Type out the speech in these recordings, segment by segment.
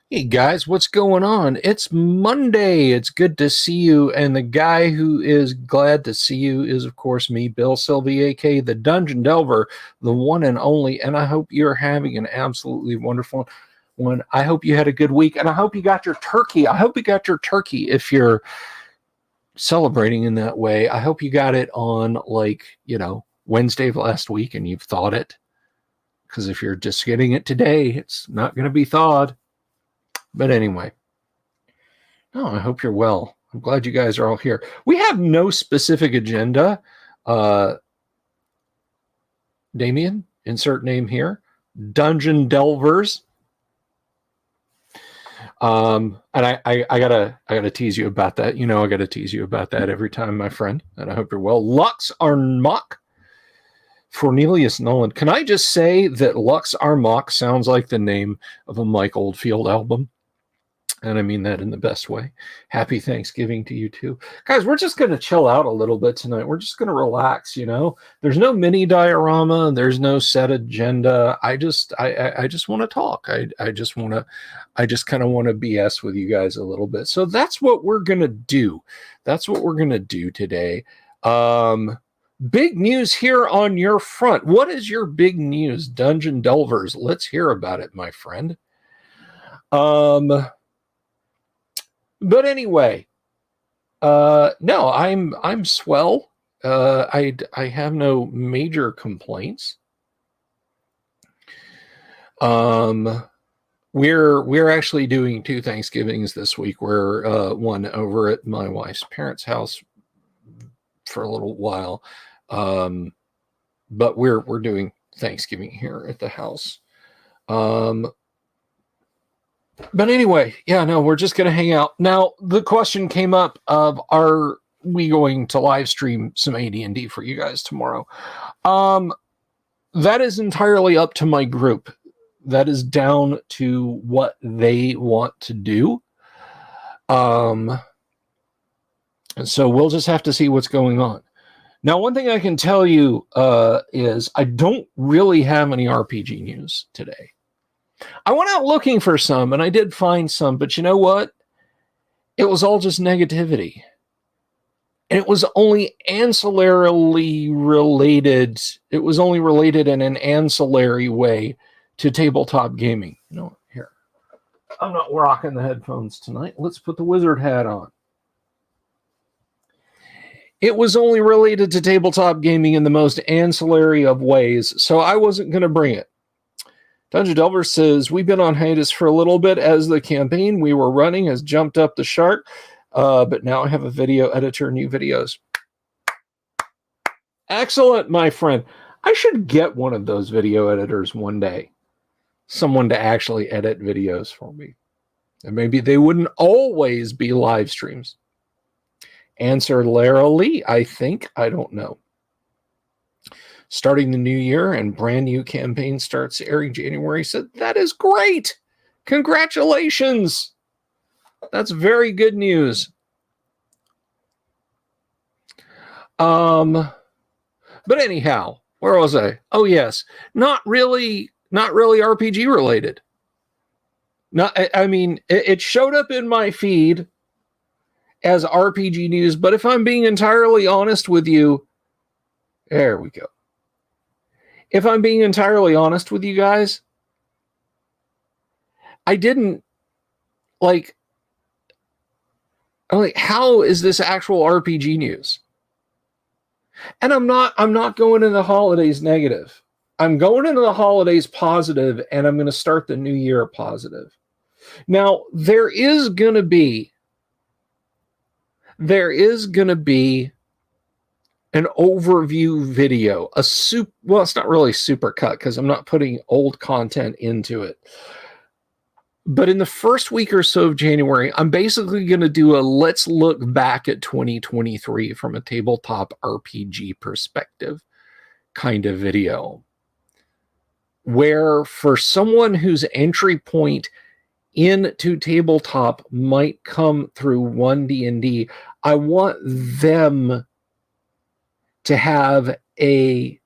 Hey guys, what's going on? It's Monday. It's good to see you. And the guy who is glad to see you is, of course, me, Bill Sylvie, aka the Dungeon Delver, the one and only. And I hope you're having an absolutely wonderful one. I hope you had a good week. And I hope you got your turkey. I hope you got your turkey if you're celebrating in that way. I hope you got it on, Wednesday of last week and you've thawed it. Because if you're just getting it today, it's not going to be thawed. But anyway, I hope you're well. I'm glad you guys are all here. We have no specific agenda. Damien, insert name here. Dungeon Delvers. And I gotta tease you about that. You know, I gotta tease you about that every time, my friend. And I hope you're well. Lux Armok. Cornelius Nolan. Can I just say that Lux Armok sounds like the name of a Mike Oldfield album? And I mean that in the best way. Happy Thanksgiving to you too. Guys, we're just going to chill out a little bit tonight. We're just going to relax, you know. There's no mini diorama. There's no set agenda. I just want to talk. I just kind of want to BS with you guys a little bit. So that's what we're going to do. That's what we're going to do today. Big news here on your front. What is your big news, Dungeon Delvers? Let's hear about it, my friend. But anyway, no, I'm swell. I have no major complaints. We're actually doing two Thanksgivings this week. We're one over at my wife's parents' house for a little while, but we're doing Thanksgiving here at the house. But anyway, yeah, no, we're just going to hang out. Now, the question came up of, are we going to live stream some AD&D for you guys tomorrow? That is entirely up to my group. That is down to what they want to do. And so we'll just have to see what's going on. Now, one thing I can tell you is I don't really have any RPG news today. I went out looking for some, and I did find some, but you know what? It was all just negativity. And it was only ancillarily related. It was only related in an ancillary way to tabletop gaming. You know, here. I'm not rocking the headphones tonight. Let's put the wizard hat on. It was only related to tabletop gaming in the most ancillary of ways, so I wasn't going to bring it. Dungeon Delver says, we've been on hiatus for a little bit as the campaign we were running has jumped up the shark, but now I have a video editor, new videos. Excellent, my friend. I should get one of those video editors one day. Someone to actually edit videos for me. And maybe they wouldn't always be live streams. Answer Lara Lee, I think. I don't know. Starting the new year and brand new campaign starts airing January. Said, that is great. Congratulations. That's very good news. But anyhow, where was I? Oh, yes. Not really RPG related. I mean, it showed up in my feed as RPG news, but if I'm being entirely honest with you, there we go. If I'm being entirely honest with you guys, I didn't how is this actual RPG news? And I'm not going into the holidays negative. I'm going into the holidays positive, and I'm going to start the new year positive. Now, there is going to be an overview video, well, it's not really super cut because I'm not putting old content into it. But in the first week or so of January, I'm basically going to do a let's look back at 2023 from a tabletop RPG perspective kind of video. Where for someone whose entry point into tabletop might come through 1D&D, I want them to have the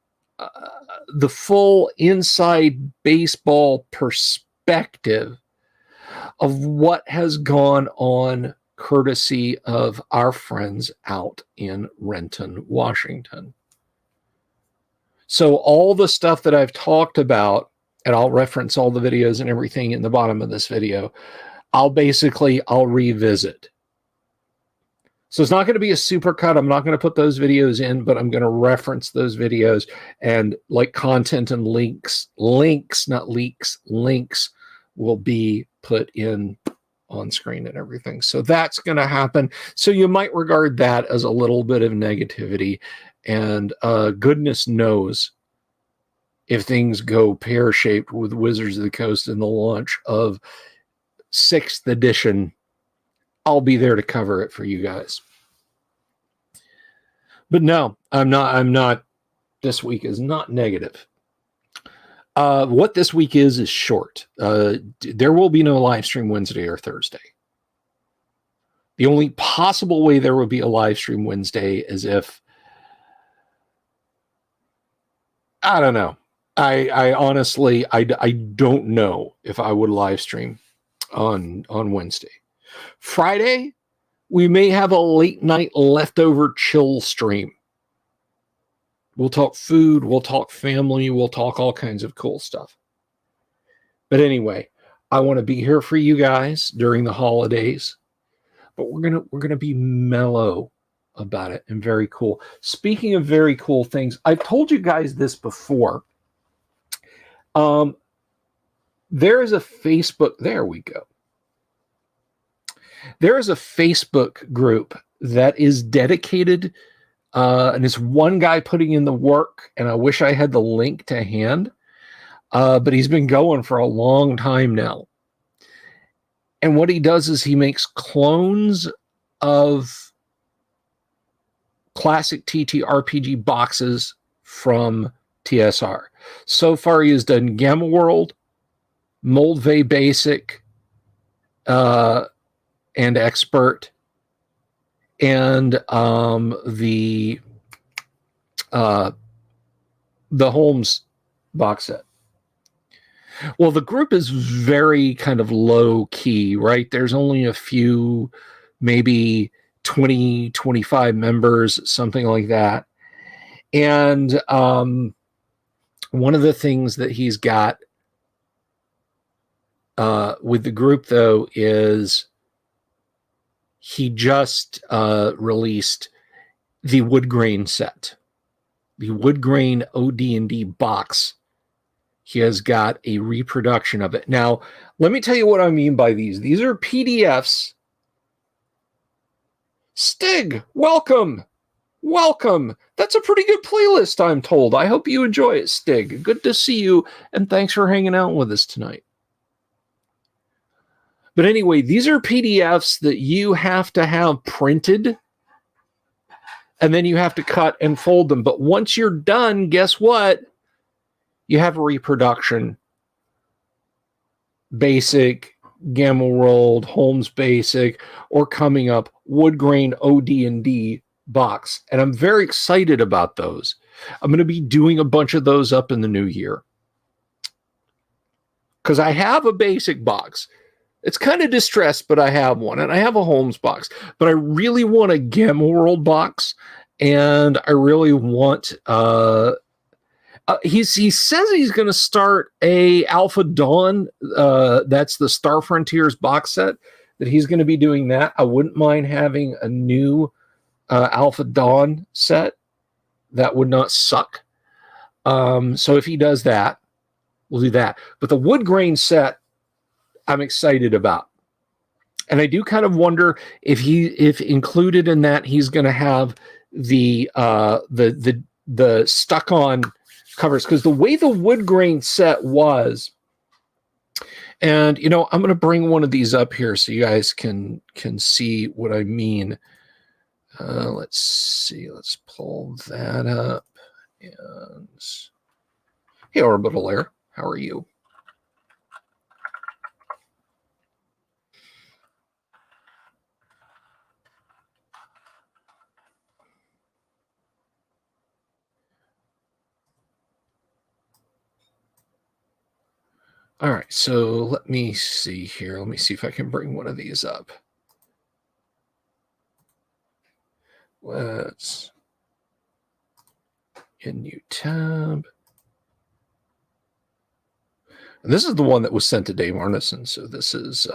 full inside baseball perspective of what has gone on courtesy of our friends out in Renton, Washington. So all the stuff that I've talked about, and I'll reference all the videos and everything in the bottom of this video, I'll revisit. So it's not going to be a super cut. I'm not going to put those videos in, but I'm going to reference those videos, and like content and links, not leaks, links will be put in on screen and everything. So that's going to happen. So you might regard that as a little bit of negativity, and goodness knows if things go pear-shaped with Wizards of the Coast and the launch of 6th edition, I'll be there to cover it for you guys. But no, I'm not. This week is not negative. What this week is short. There will be no live stream Wednesday or Thursday. The only possible way there would be a live stream Wednesday is if, I don't know. I honestly, I don't know if I would live stream on Wednesday. Friday, we may have a late night leftover chill stream. We'll talk food, we'll talk family, we'll talk all kinds of cool stuff. But anyway, I want to be here for you guys during the holidays, but we're gonna be mellow about it and very cool. Speaking of very cool things, I've told you guys this before. There is a Facebook, there we go. There is a Facebook group that is dedicated, and it's one guy putting in the work, and I wish I had the link to hand, but he's been going for a long time now. And what he does is he makes clones of classic TTRPG boxes from TSR. So far, he has done Gamma World, Moldvay Basic, and Expert, and the Holmes box set. Well, the group is very kind of low key, right? There's only a few, maybe 20, 25 members, something like that. And one of the things that he's got with the group, though, is he just released the wood grain set, the wood grain OD&D box. He has got a reproduction of it. Now, let me tell you what I mean by these. These are PDFs. Stig, welcome. Welcome. That's a pretty good playlist, I'm told. I hope you enjoy it, Stig. Good to see you, and thanks for hanging out with us tonight. But anyway, these are PDFs that you have to have printed, and then you have to cut and fold them. But once you're done, guess what? You have a reproduction, Basic, Gamma World, Holmes Basic, or coming up, Wood Grain OD&D box. And I'm very excited about those. I'm going to be doing a bunch of those up in the new year. Because I have a Basic box. It's kind of distressed, but I have one. And I have a Holmes box. But I really want a Gamma World box. And I really want... he says he's going to start a Alpha Dawn. That's the Star Frontiers box set. That he's going to be doing that. I wouldn't mind having a new Alpha Dawn set. That would not suck. So if he does that, we'll do that. But the wood grain set, I'm excited about. And I do kind of wonder if included in that he's going to have the stuck on covers, because the way the wood grain set was, and I'm going to bring one of these up here so you guys can see what I mean. Let's see, let's pull that up. And hey, Orbital Air, how are you? All right, so let me see here. Let me see if I can bring one of these up. Let's in new tab. And this is the one that was sent to Dave Arneson. So this is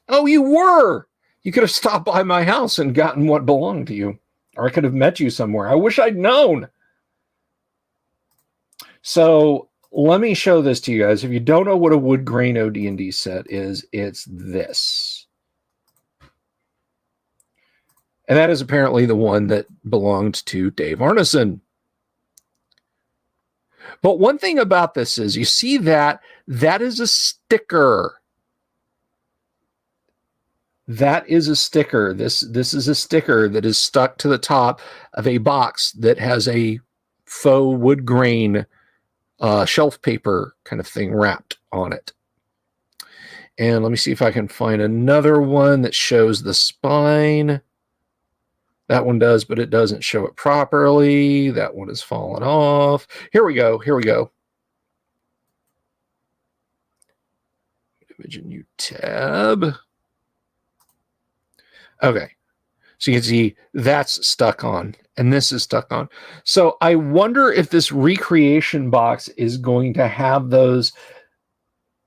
oh, you were. You could have stopped by my house and gotten what belonged to you. Or I could have met you somewhere. I wish I'd known. So let me show this to you guys. If you don't know what a wood grain OD&D set is, it's this. And that is apparently the one that belonged to Dave Arneson. But one thing about this is, you see that is a sticker. That is a sticker. This is a sticker that is stuck to the top of a box that has a faux wood grain shelf paper kind of thing wrapped on it. And let me see if I can find another one that shows the spine. That one does, but it doesn't show it properly. That one has fallen off. Here we go. Here we go. Image a new tab. Okay. So you can see that's stuck on, and this is stuck on. So I wonder if this recreation box is going to have those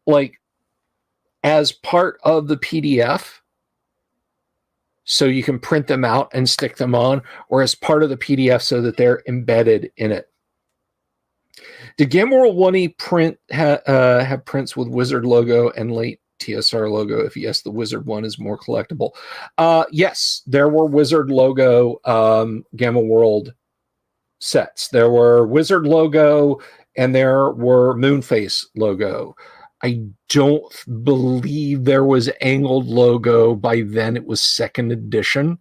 like as part of the PDF, so you can print them out and stick them on, or as part of the PDF so that they're embedded in it. Did Game World 1E print have prints with Wizard logo and late TSR logo? If yes, the Wizard one is more collectible. Yes, there were Wizard logo Gamma World sets. There were Wizard logo and there were Moonface logo. I don't believe there was angled logo. By then it was second edition.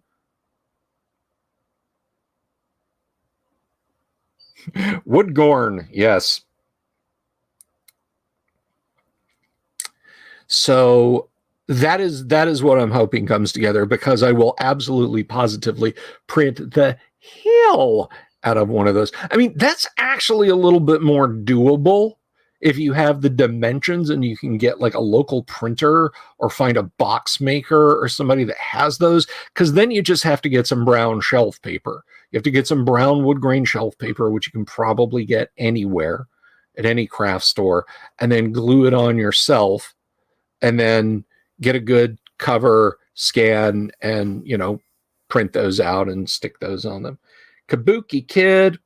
Woodgorn, yes. So that is what I'm hoping comes together, because I will absolutely positively print the hell out of one of those. I mean, that's actually a little bit more doable if you have the dimensions and you can get like a local printer or find a box maker or somebody that has those, because then you just have to get some brown shelf paper. You have to get some brown wood grain shelf paper, which you can probably get anywhere at any craft store, and then glue it on yourself, and then get a good cover scan and, you know, print those out and stick those on them. Kabuki Kid.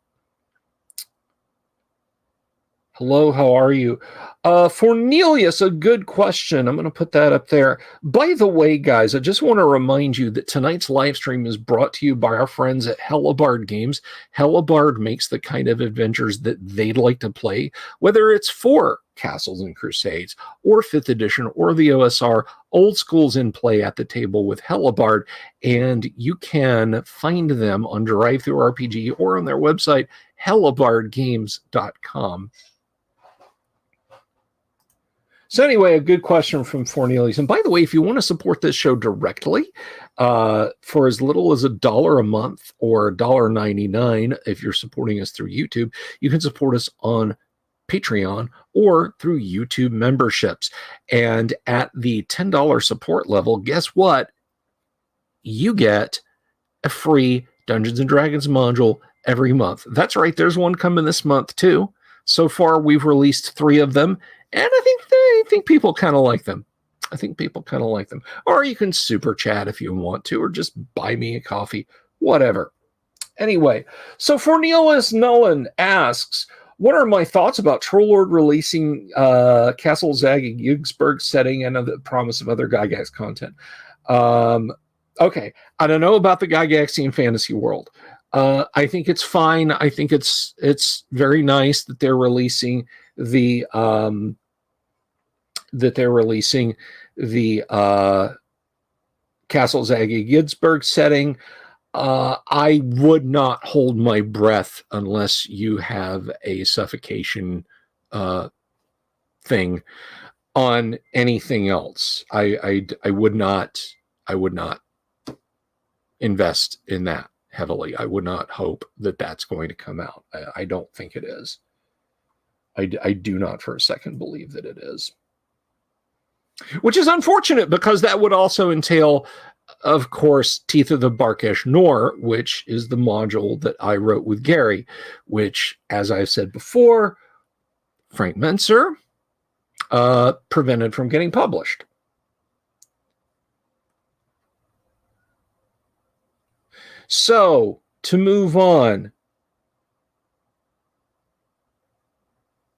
Hello, how are you? Fornelius, a good question. I'm going to put that up there. By the way, guys, I just want to remind you that tonight's live stream is brought to you by our friends at Hellebarde Games. Hellebarde makes the kind of adventures that they'd like to play, whether it's for Castles and Crusades or 5th edition or the OSR. Old school's in play at the table with Hellebarde, and you can find them on DriveThruRPG or on their website, hellebardegames.com. So anyway, a good question from Fornelius. And by the way, if you want to support this show directly, for as little as $1 a month or $1.99, if you're supporting us through YouTube, you can support us on Patreon or through YouTube memberships. And at the $10 support level, guess what? You get a free Dungeons and Dragons module every month. That's right. There's one coming this month too. So far, we've released 3 of them, and I think people kind of like them. I think people kind of like them. Or you can super chat if you want to, or just buy me a coffee, whatever. Anyway, so Fornelius Nolan asks, what are my thoughts about Trollord releasing Castle Zag-Yugsberg setting and the promise of other Gygax content? Okay, I don't know about the Gygaxian fantasy world. I think it's fine. I think it's very nice that they're releasing the Castle Zag-Yugsberg setting. I would not hold my breath unless you have a suffocation thing on anything else. I would not invest in that. heavily. I would not hope that that's going to come out. I don't think it is. I do not for a second believe that it is. Which is unfortunate, because that would also entail, of course, Teeth of the Barkesh Nor, which is the module that I wrote with Gary, which, as I've said before, Frank Menser prevented from getting published. So, to move on,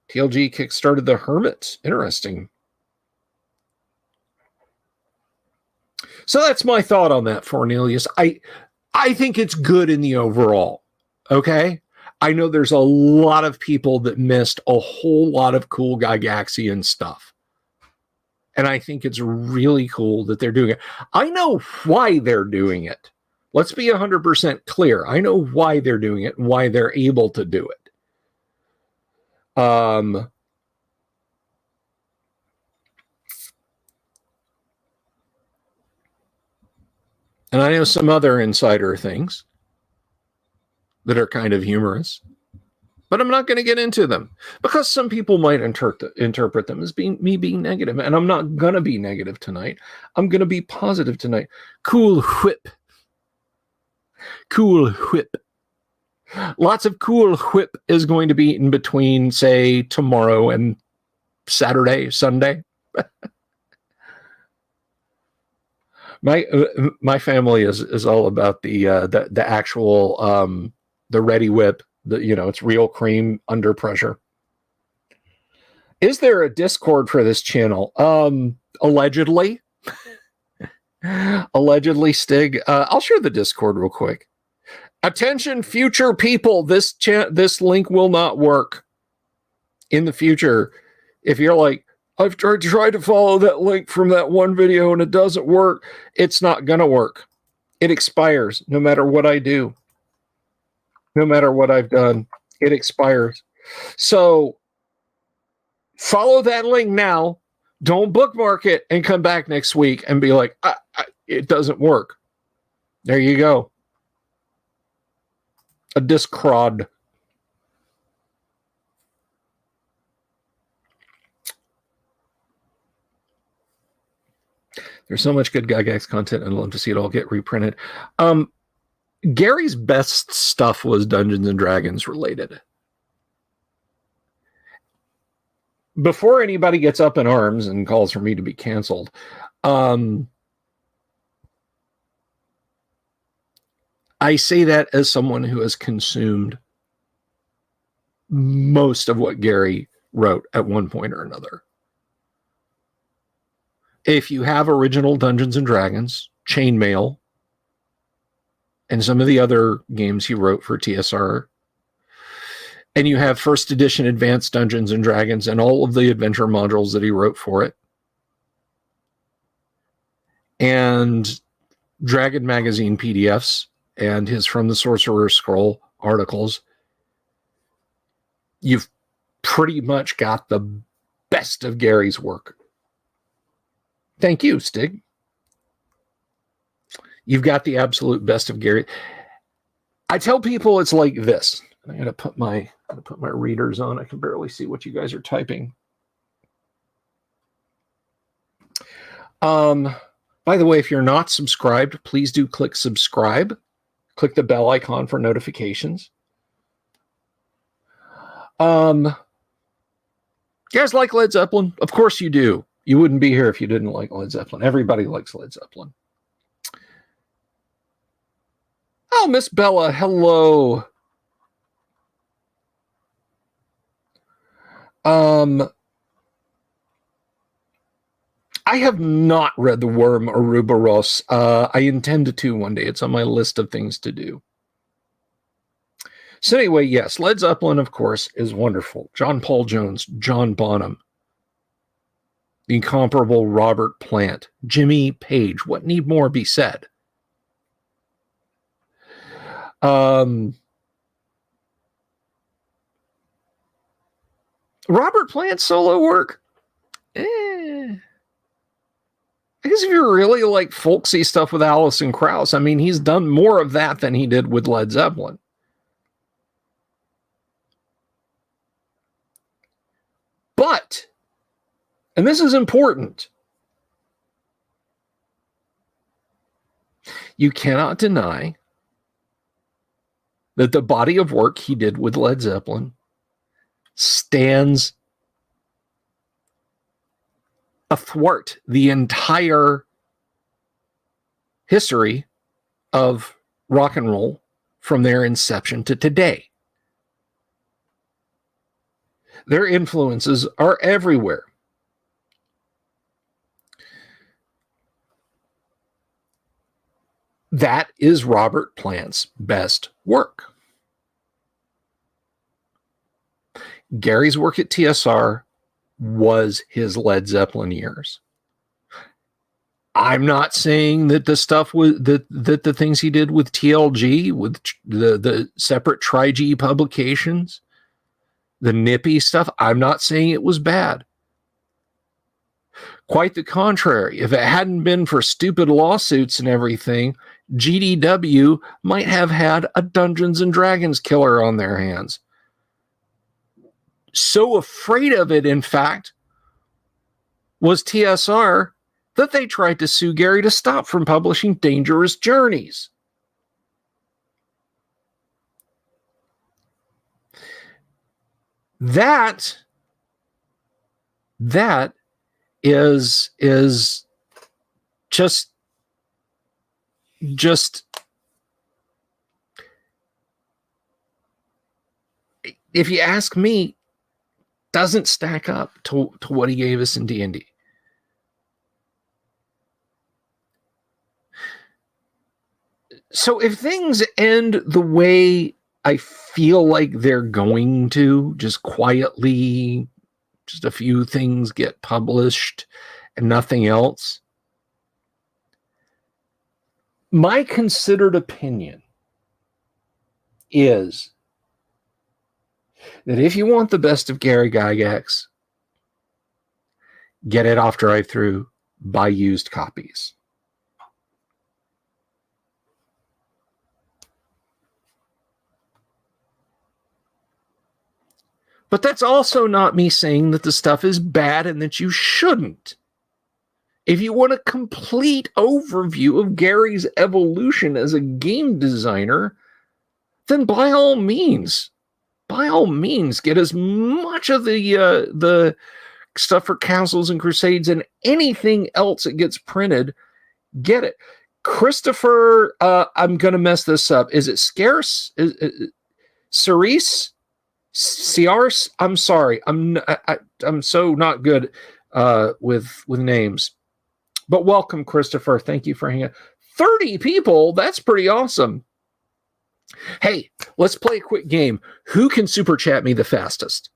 TLG kickstarted the Hermits. Interesting. So that's my thought on that, Cornelius. I think it's good in the overall. Okay? I know there's a lot of people that missed a whole lot of cool Gygaxian stuff. And I think it's really cool that they're doing it. I know why they're doing it. Let's be 100% clear. I know why they're doing it and why they're able to do it. And I know some other insider things that are kind of humorous, but I'm not going to get into them because some people might interpret them as me being negative, and I'm not going to be negative tonight. I'm going to be positive tonight. Cool whip. Cool whip. Lots of cool whip is going to be in between, say, tomorrow and Saturday, Sunday. My family is all about the actual the ready whip. It's real cream under pressure. Is there a Discord for this channel? Allegedly. Allegedly, Stig. I'll share the Discord real quick. Attention, future people. This link will not work in the future. If you're like, I've tried to follow that link from that one video and it doesn't work, it's not going to work. It expires no matter what I do. No matter what I've done, it expires. So follow that link now. Don't bookmark it and come back next week and be like, it doesn't work. There you go. A Discord. There's so much good Gygax content, and I'd love to see it all get reprinted. Gary's best stuff was Dungeons and Dragons related. Before anybody gets up in arms and calls for me to be canceled, I say that as someone who has consumed most of what Gary wrote at one point or another. If you have original Dungeons and Dragons, Chainmail, and some of the other games he wrote for TSR, and you have first edition Advanced Dungeons and Dragons and all of the adventure modules that he wrote for it, and Dragon Magazine PDFs and his From the Sorcerer's Scroll articles, you've pretty much got the best of Gary's work. Thank you, Stig. You've got the absolute best of Gary. I tell people it's like this. I gotta put my readers on. I can barely see what you guys are typing. By the way, if you're not subscribed, please do click subscribe. Click the bell icon for notifications. You guys like Led Zeppelin? Of course you do. You wouldn't be here if you didn't like Led Zeppelin. Everybody likes Led Zeppelin. Oh, Miss Bella, hello. I have not read The Worm Ouroboros. I intend to one day. It's on my list of things to do. So anyway, yes, Led Zeppelin, of course, is wonderful. John Paul Jones, John Bonham, the incomparable Robert Plant, Jimmy Page. What need more be said? Robert Plant's solo work, I guess if you really like folksy stuff with Alison Krauss, I mean, he's done more of that than he did with Led Zeppelin. But, and this is important, you cannot deny that the body of work he did with Led Zeppelin stands athwart the entire history of rock and roll from their inception to today. Their influences are everywhere. That is Robert Plant's best work. Gary's work at TSR was his Led Zeppelin years. I'm not saying that the stuff with that the things he did with TLG, with the separate Tri-G publications, the nippy stuff, I'm not saying it was bad. Quite the contrary. If it hadn't been for stupid lawsuits and everything, GDW might have had a Dungeons and Dragons killer on their hands. So afraid of it, in fact, was TSR that they tried to sue Gary to stop from publishing Dangerous Journeys. That is just if you ask me, doesn't stack up to what he gave us in D&D. So if things end the way I feel like they're going to, just quietly, just a few things get published and nothing else, my considered opinion is that if you want the best of Gary Gygax, get it off drive-through, buy used copies. But that's also not me saying that the stuff is bad and that you shouldn't. If you want a complete overview of Gary's evolution as a game designer, then by all means, get as much of the stuff for Councils and Crusades and anything else that gets printed, get it. Christopher, I'm going to mess this up. Is it Scarce? Cerise? Ciars? I'm sorry. I'm so not good with names. But welcome, Christopher. Thank you for hanging out. 30 people. That's pretty awesome. Hey, let's play a quick game. Who can super chat me the fastest?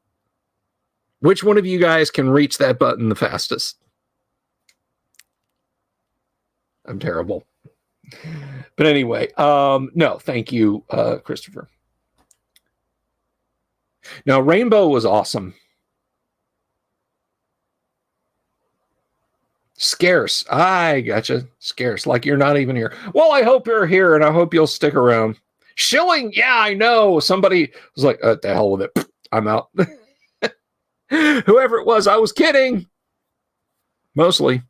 Which one of you guys can reach that button the fastest? I'm terrible. But anyway, no, thank you, Christopher. Now, Rainbow was awesome. Scarce. I gotcha. Scarce. Like you're not even here. Well, I hope you're here and I hope you'll stick around. Shilling. Yeah, I know. Somebody was like, the hell with it. I'm out. Whoever it was, I was kidding. Mostly.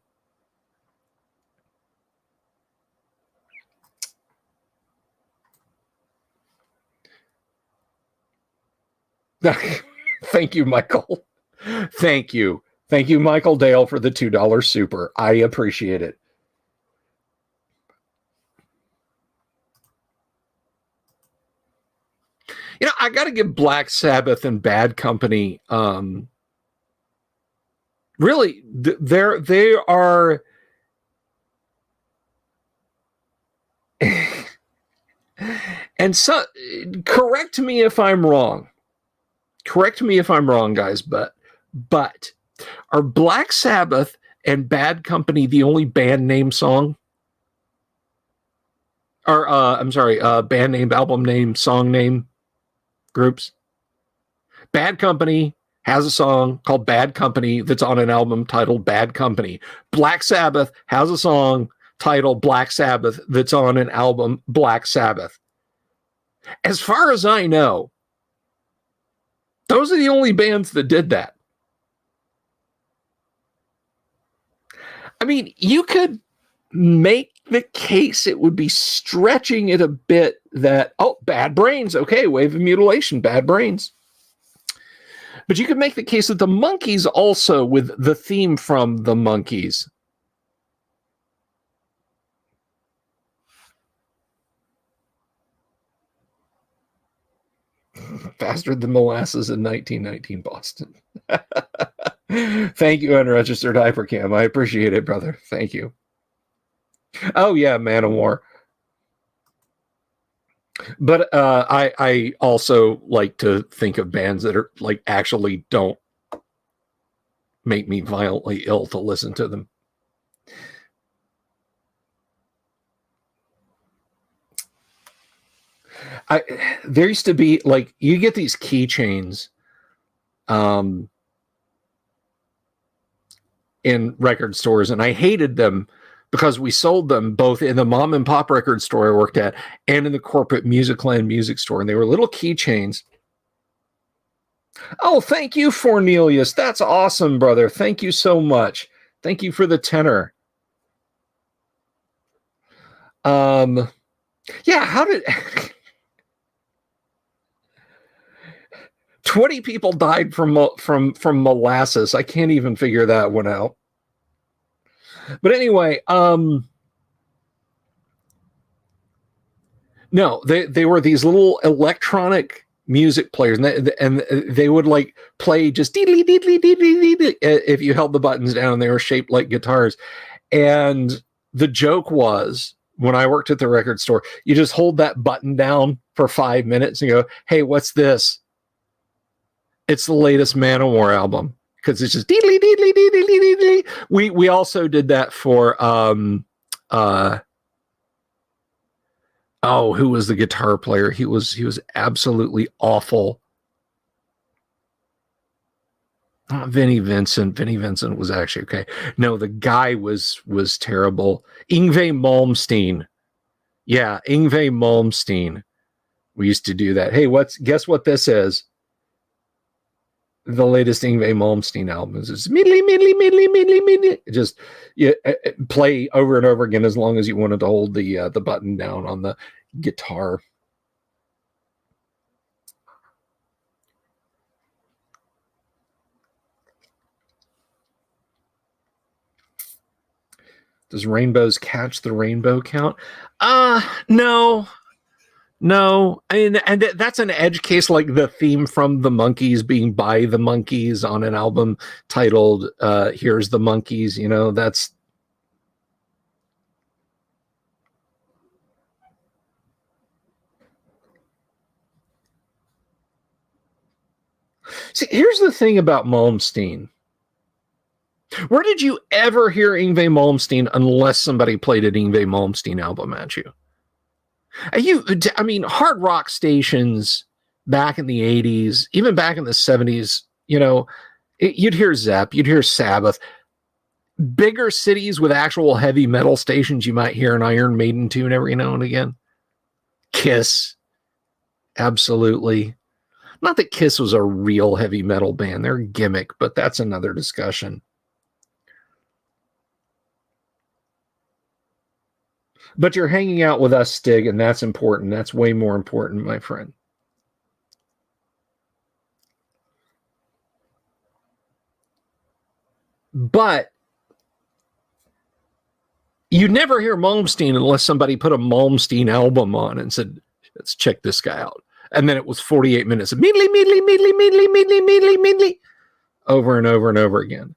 Thank you, Michael. Thank you. Thank you, Michael Dale, for the $2 super. I appreciate it. You know, I got to give Black Sabbath and Bad Company, really, they are... And so, correct me if I'm wrong. Correct me if I'm wrong, guys, but are Black Sabbath and Bad Company the only band name song? Or, I'm sorry, band name, album name, song name groups? Bad Company has a song called Bad Company that's on an album titled Bad Company. Black Sabbath has a song titled Black Sabbath that's on an album Black Sabbath. As far as I know, those are the only bands that did that. I mean, you could make the case, it would be stretching it a bit, that, oh, Bad Brains, okay, Wave of Mutilation, Bad Brains. But you could make the case that the Monkees also, with the theme from the Monkees. Faster than molasses in 1919 Boston. Thank you, Unregistered Hypercam. I appreciate it, brother. Thank you. Oh, yeah, Man of War. But I also like to think of bands that are like actually don't make me violently ill to listen to them. There used to be, like, you get these keychains in record stores, and I hated them because we sold them both in the mom and pop record store I worked at and in the corporate Musicland music store, and they were little keychains. Oh, thank you, Fornelius. That's awesome, brother. Thank you so much. Thank you for the tenor. Yeah, how did 20 people died from molasses? I can't even figure that one out. But anyway, no, they were these little electronic music players, and they would like play just deedly if you held the buttons down. They were shaped like guitars, and the joke was, when I worked at the record store, you just hold that button down for 5 minutes and go, "Hey, what's this?" It's the latest Manowar album, because it's just deedly. We also did that for oh, who was the guitar player? He was absolutely awful. Not Vinnie Vincent. Vinnie Vincent was actually okay. No, the guy was terrible. Yngwie Malmsteen. Yeah, Yngwie Malmsteen. We used to do that. Hey, guess what this is? The latest Yngwie Malmsteen album is just middly. Just play over and over again as long as you wanted to hold the button down on the guitar. Does rainbows catch the rainbow count? No. No, and that's an edge case, like the theme from the Monkees being by the Monkees on an album titled Here's the Monkees, you know, that's... See, here's the thing about Malmsteen. Where did you ever hear Yngwie Malmsteen unless somebody played an Yngwie Malmsteen album at you? I mean, hard rock stations back in the 80s, even back in the 70s, you know, you'd hear Zepp, you'd hear Sabbath. Bigger cities with actual heavy metal stations, you might hear an Iron Maiden tune every now and again. Kiss. Absolutely. Not that Kiss was a real heavy metal band. They're a gimmick, but that's another discussion. But you're hanging out with us, Stig, and that's important. That's way more important, my friend. But you never hear Malmsteen unless somebody put a Malmsteen album on and said, let's check this guy out. And then it was 48 minutes of meedly, over and over and over again.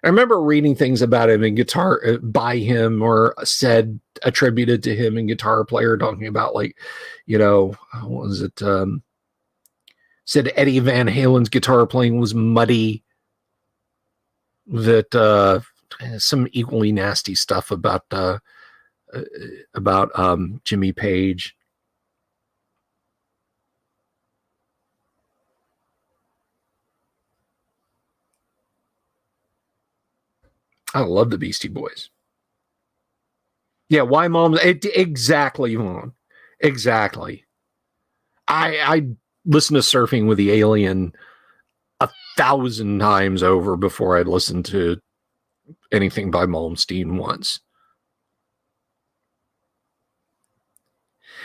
I remember reading things about him in guitar, by him, or said, attributed to him in Guitar Player, talking about, like, you know, what was it? Said Eddie Van Halen's guitar playing was muddy. That some equally nasty stuff about Jimmy Page. I love the Beastie Boys. Yeah, why mom? Exactly, Mom. Exactly. I listened to Surfing with the Alien 1,000 times over before I'd listened to anything by Malmsteen once.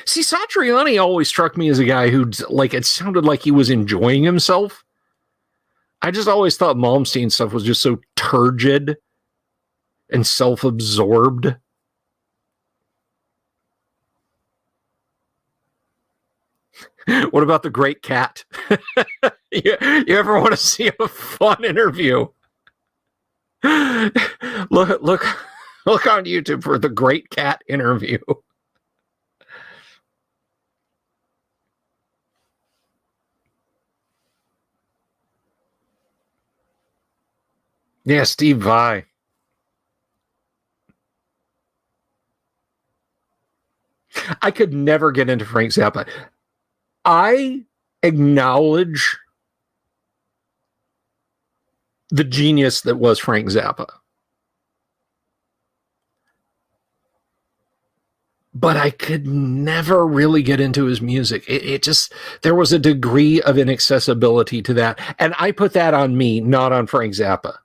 See, Satriani always struck me as a guy who, like, it sounded like he was enjoying himself. I just always thought Malmsteen stuff was just so turgid and self-absorbed. What about the Great Cat? you ever want to see a fun interview? Look on YouTube for the Great Cat interview. Yeah, Steve Vai. I could never get into Frank Zappa. I acknowledge the genius that was Frank Zappa. But I could never really get into his music. It just, there was a degree of inaccessibility to that. And I put that on me, not on Frank Zappa.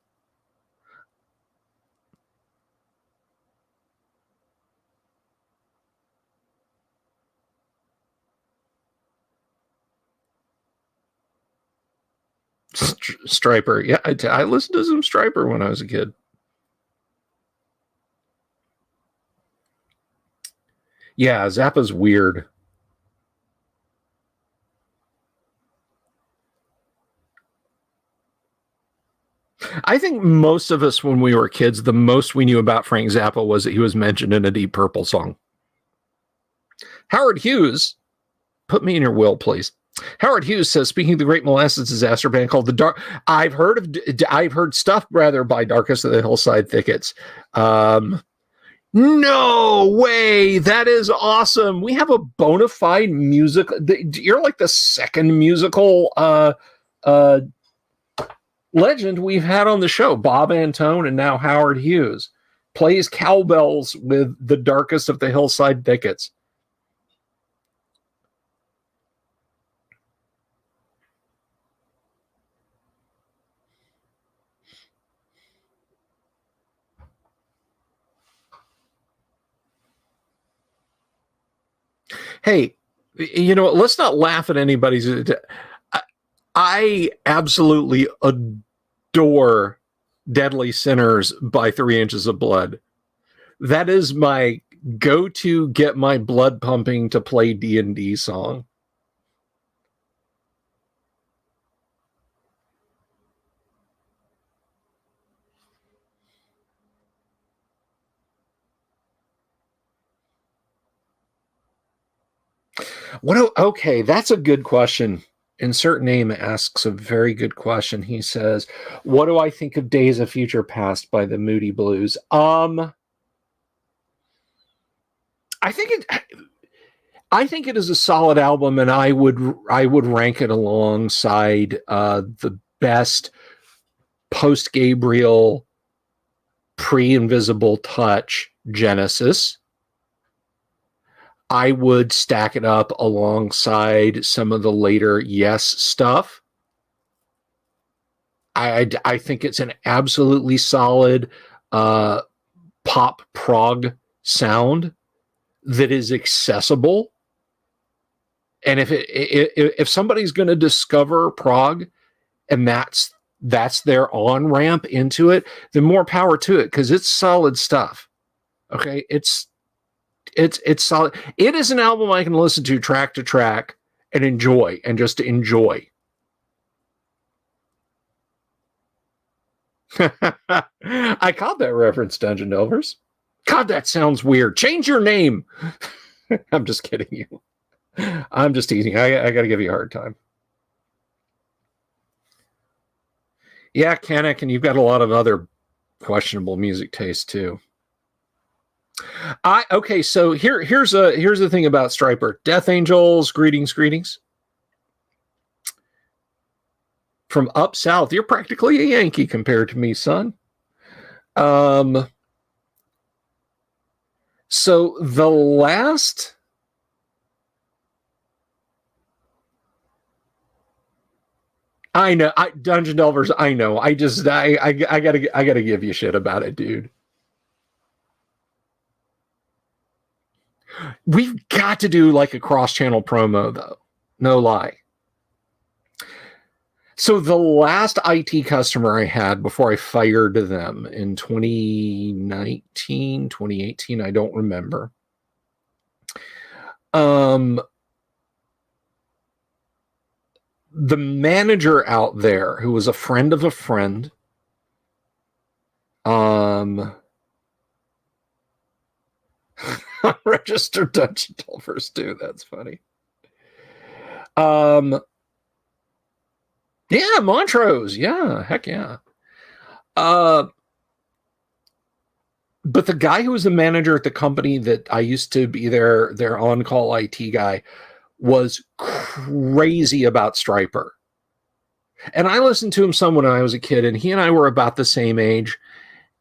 Striper. Yeah, I listened to some Striper when I was a kid. Yeah, Zappa's weird. I think most of us, when we were kids, the most we knew about Frank Zappa was that he was mentioned in a Deep Purple song. Howard Hughes, put me in your will, please. Howard Hughes says, speaking of the Great Molasses Disaster band called The Dark, I've heard stuff rather by Darkest of the Hillside Thickets. No way. That is awesome. We have a bona fide music. You're like the second musical legend we've had on the show. Bob Antone and now Howard Hughes plays cowbells with the Darkest of the Hillside Thickets. Hey, you know what? Let's not laugh at anybody's. I absolutely adore Deadly Sinners by 3 Inches of Blood. That is my go-to get my blood pumping to play D&D song. Okay, that's a good question. Insert name asks a very good question. He says, what do I think of Days of Future Past by the Moody Blues? I think it is a solid album, and I would rank it alongside the best post-Gabriel, pre-Invisible Touch Genesis. I would stack it up alongside some of the later Yes stuff. I think it's an absolutely solid pop prog sound that is accessible. And if somebody's going to discover prog and that's their on-ramp into it, then more power to it, because it's solid stuff. Okay, it's solid. It is an album I can listen to track and enjoy, and just enjoy. I caught that reference, Dungeon Delvers. God, that sounds weird. Change your name. I'm just kidding you. I'm just teasing. I got to give you a hard time. Yeah, Kanek, and you've got a lot of other questionable music taste too. Okay, so here's the thing about Striper. Death Angels, greetings. From up south, you're practically a Yankee compared to me, son. So the last... I know, Dungeon Delvers. I know. I gotta give you shit about it, dude. We've got to do like a cross-channel promo, though. No lie. So the last IT customer I had before I fired them in 2019, 2018, I don't remember. The manager out there, who was a friend of a friend, registered Dungeon Delvers too. That's funny. Yeah, Montrose. Yeah, heck yeah. But the guy who was the manager at the company that I used to be their on-call IT guy was crazy about Striper. And I listened to him some when I was a kid, and he and I were about the same age.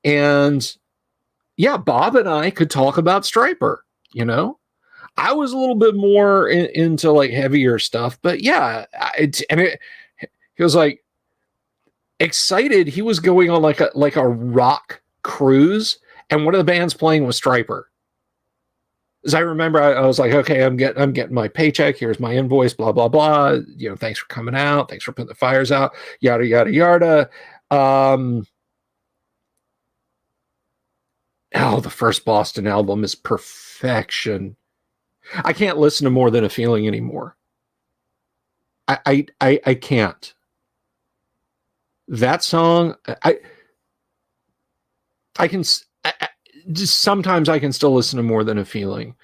And yeah, Bob and I could talk about Striper, you know? I was a little bit more into like heavier stuff, but yeah, he was like excited. He was going on like a rock cruise, and one of the bands playing was Striper. As I remember, I was like, okay, I'm getting my paycheck. Here's my invoice, blah, blah, blah. You know, thanks for coming out. Thanks for putting the fires out, yada, yada, yada. Oh, the first Boston album is perfection. I can't listen to More Than a Feeling anymore. I can't. That song, I can... just sometimes I can still listen to More Than a Feeling.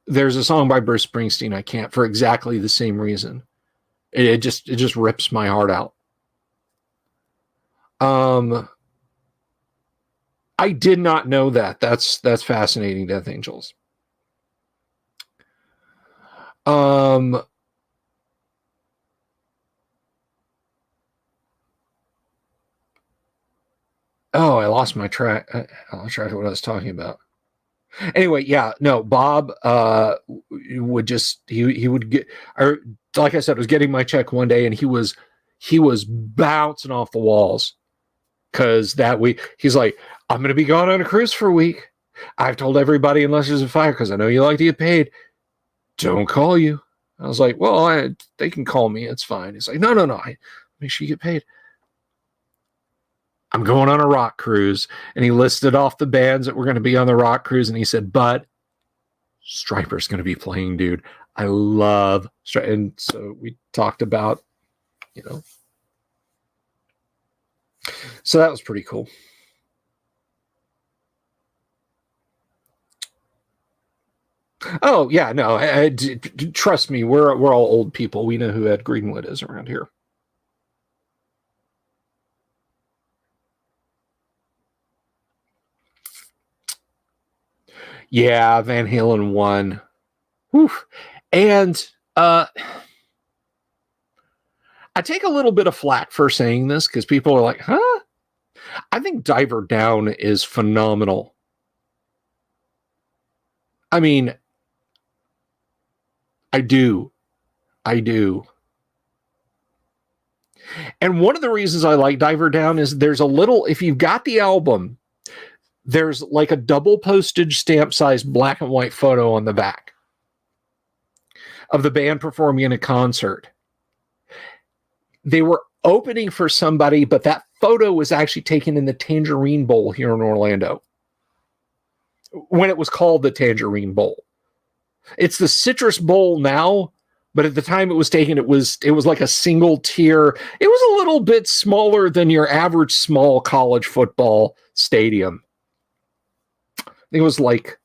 There's a song by Bruce Springsteen I can't, for exactly the same reason. It just rips my heart out. I did not know that. That's fascinating, Death Angels. Oh, I lost my track. I lost track of what I was talking about. Anyway, yeah, no, Bob would just he would get, or like I said, I was getting my check one day, and he was bouncing off the walls because that week he's like, I'm going to be gone on a cruise for a week. I've told everybody, unless there's a fire, because I know you like to get paid, don't call you. I was like, well, they can call me. It's fine. He's like, no, make sure you get paid. I'm going on a rock cruise. And he listed off the bands that were going to be on the rock cruise. And he said, but Striper's going to be playing, dude. I love Striper. And so we talked about, you know. So that was pretty cool. Oh, yeah, no. Trust me, we're all old people. We know who Ed Greenwood is around here. Yeah, Van Halen won. Whew. And I take a little bit of flack for saying this because people are like, huh? I think Diver Down is phenomenal. I mean, I do. And one of the reasons I like Diver Down is there's a little, if you've got the album, there's like a double postage stamp size black and white photo on the back of the band performing in a concert. They were opening for somebody, but that photo was actually taken in the Tangerine Bowl here in Orlando when it was called the Tangerine Bowl. It's the Citrus Bowl now, but at the time it was taken, it was like a single tier. It was a little bit smaller than your average small college football stadium. I think it was like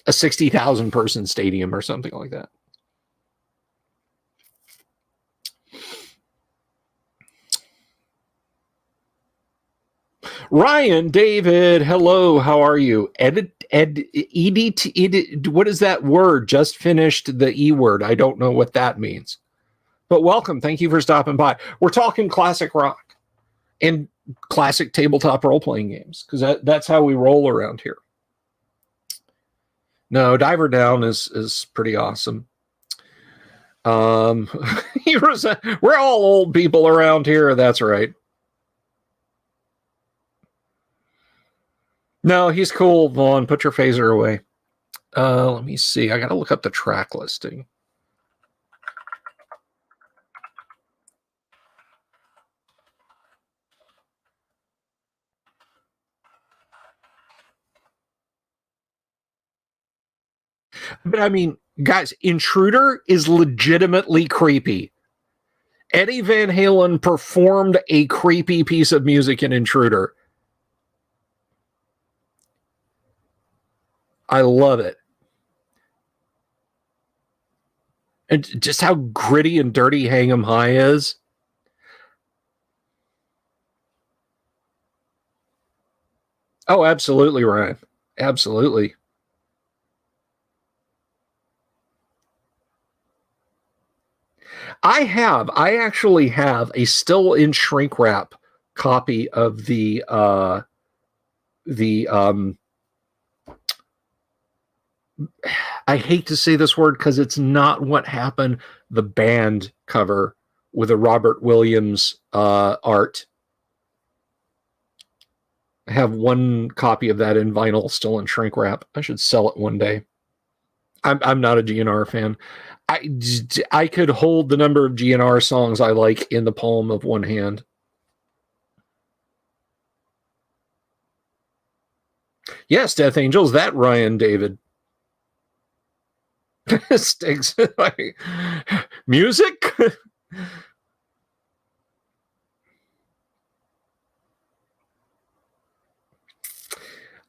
a 60,000 person stadium or something like that. Ryan, David, hello, how are you? What is that word? Just finished the E word. I don't know what that means. But welcome. Thank you for stopping by. We're talking classic rock. and classic tabletop role-playing games, because that's how we roll around here. No, Diver Down is pretty awesome. We're all old people around here. That's right. No, he's cool, Vaughn. Put your phaser away. Let me see. I got to look up the track listing. But I mean, guys, Intruder is legitimately creepy. Eddie Van Halen performed a creepy piece of music in Intruder. I love it. And just how gritty and dirty Hang 'em High is. Oh, absolutely, Ryan. Absolutely. I actually have a still in shrink wrap copy of the I hate to say this word because it's not what happened, the band cover with a Robert Williams art. I have one copy of that in vinyl still in shrink wrap. I should sell it one day. I'm not a GNR fan. I could hold the number of GNR songs I like in the palm of one hand. Yes, Death Angels, that Ryan David. Sticks. Music?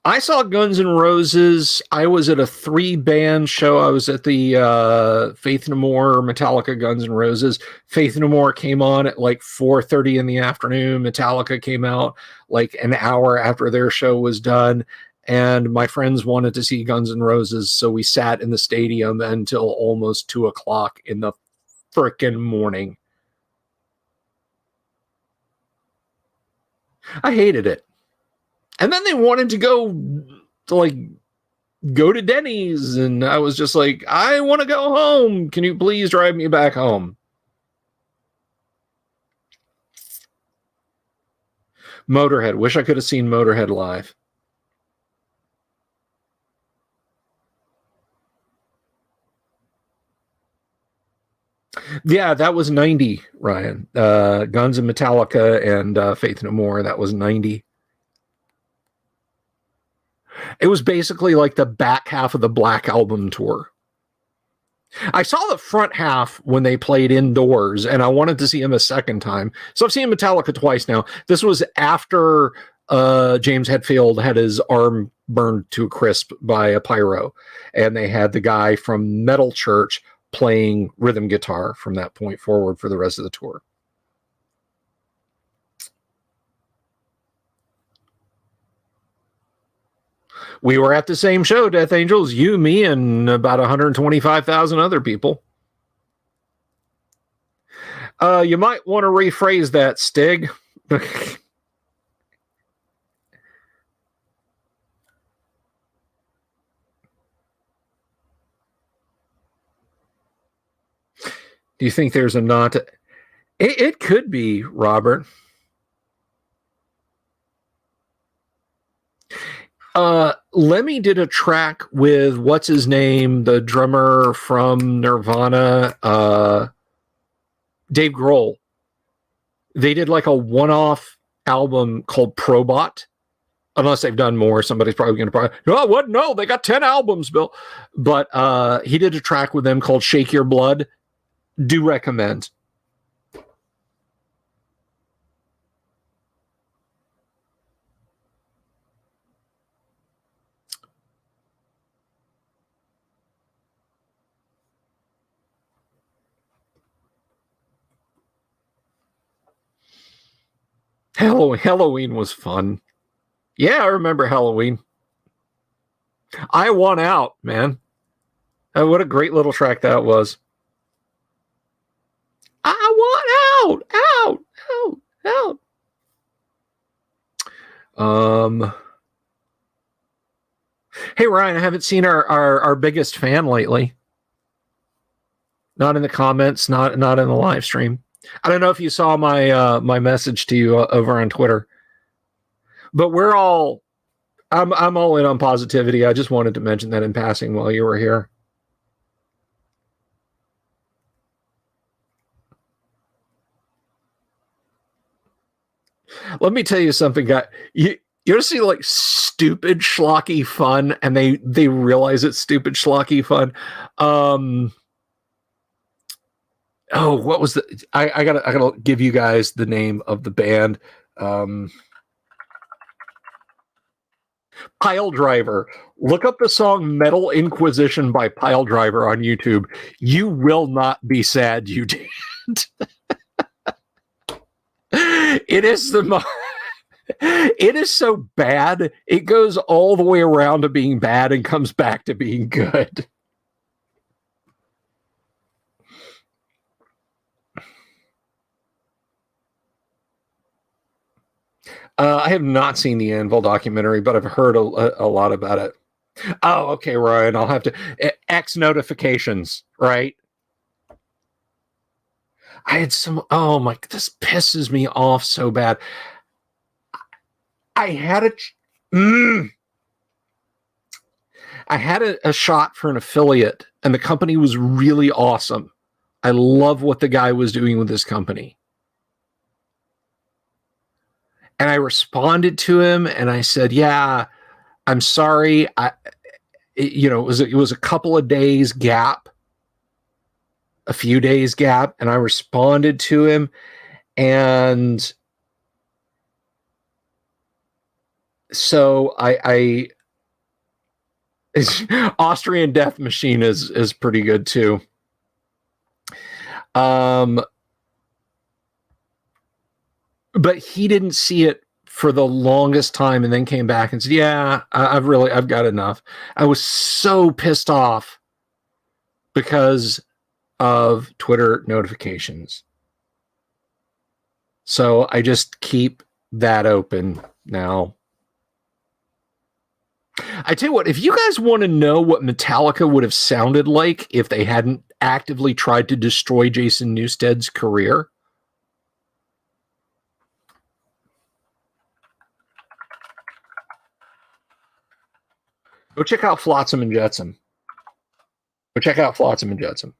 I saw Guns N' Roses. I was at a 3-band show. I was at the Faith No More, Metallica, Guns N' Roses. Faith No More came on at like 4:30 in the afternoon. Metallica came out like an hour after their show was done. And my friends wanted to see Guns N' Roses, so we sat in the stadium until almost 2 o'clock in the frickin' morning. I hated it. And then they wanted to go to Denny's, and I was just like, I want to go home. Can you please drive me back home? Motorhead. Wish I could have seen Motorhead live. Yeah, that was 90, Ryan. Guns and Metallica and Faith No More, that was 90. It was basically like the back half of the Black Album tour. I saw the front half when they played indoors, and I wanted to see him a second time. So I've seen Metallica twice now. This was after James Hetfield had his arm burned to a crisp by a pyro, and they had the guy from Metal Church playing rhythm guitar from that point forward for the rest of the tour. We were at the same show, Death Angels, you, me, and about 125,000 other people. You might want to rephrase that, Stig. Do you think there's a not? It could be, Robert. Lemmy did a track with what's his name, the drummer from Nirvana, Dave Grohl. They did like a one-off album called Probot. Unless they've done more, somebody's probably going to no, what? No, they got 10 albums, Bill. But he did a track with them called Shake Your Blood. Do recommend. Halloween was fun. Yeah, I remember Halloween. I won out, man. What a great little track that was. I want out. Hey, Ryan, I haven't seen our biggest fan lately. Not in the comments, not in the live stream. I don't know if you saw my my message to you over on Twitter, but I'm all in on positivity. I just wanted to mention that in passing while you were here. Let me tell you something, guy. You ever see like stupid schlocky fun, and they realize it's stupid schlocky fun. Oh, what was the? I gotta give you guys the name of the band. Pile Driver. Look up the song Metal Inquisition by Pile Driver on YouTube. You will not be sad you did. It is it is so bad. It goes all the way around to being bad and comes back to being good. I have not seen the Anvil documentary, but I've heard a lot about it. Oh, okay, Ryan. I'll have to X notifications, right? I had some. Oh my! This pisses me off so bad. I had a shot for an affiliate, and the company was really awesome. I love what the guy was doing with this company. And I responded to him and I said, yeah, I'm sorry. It was a couple of days gap, a few days gap. And I responded to him, and so I Austrian Death Machine is pretty good too. But he didn't see it for the longest time, and then came back and said, yeah, I've got enough. I was so pissed off because of Twitter notifications. So I just keep that open now. I tell you what, if you guys want to know what Metallica would have sounded like if they hadn't actively tried to destroy Jason Newsted's career, go check out Flotsam and Jetsam. Go check out Flotsam and Jetsam.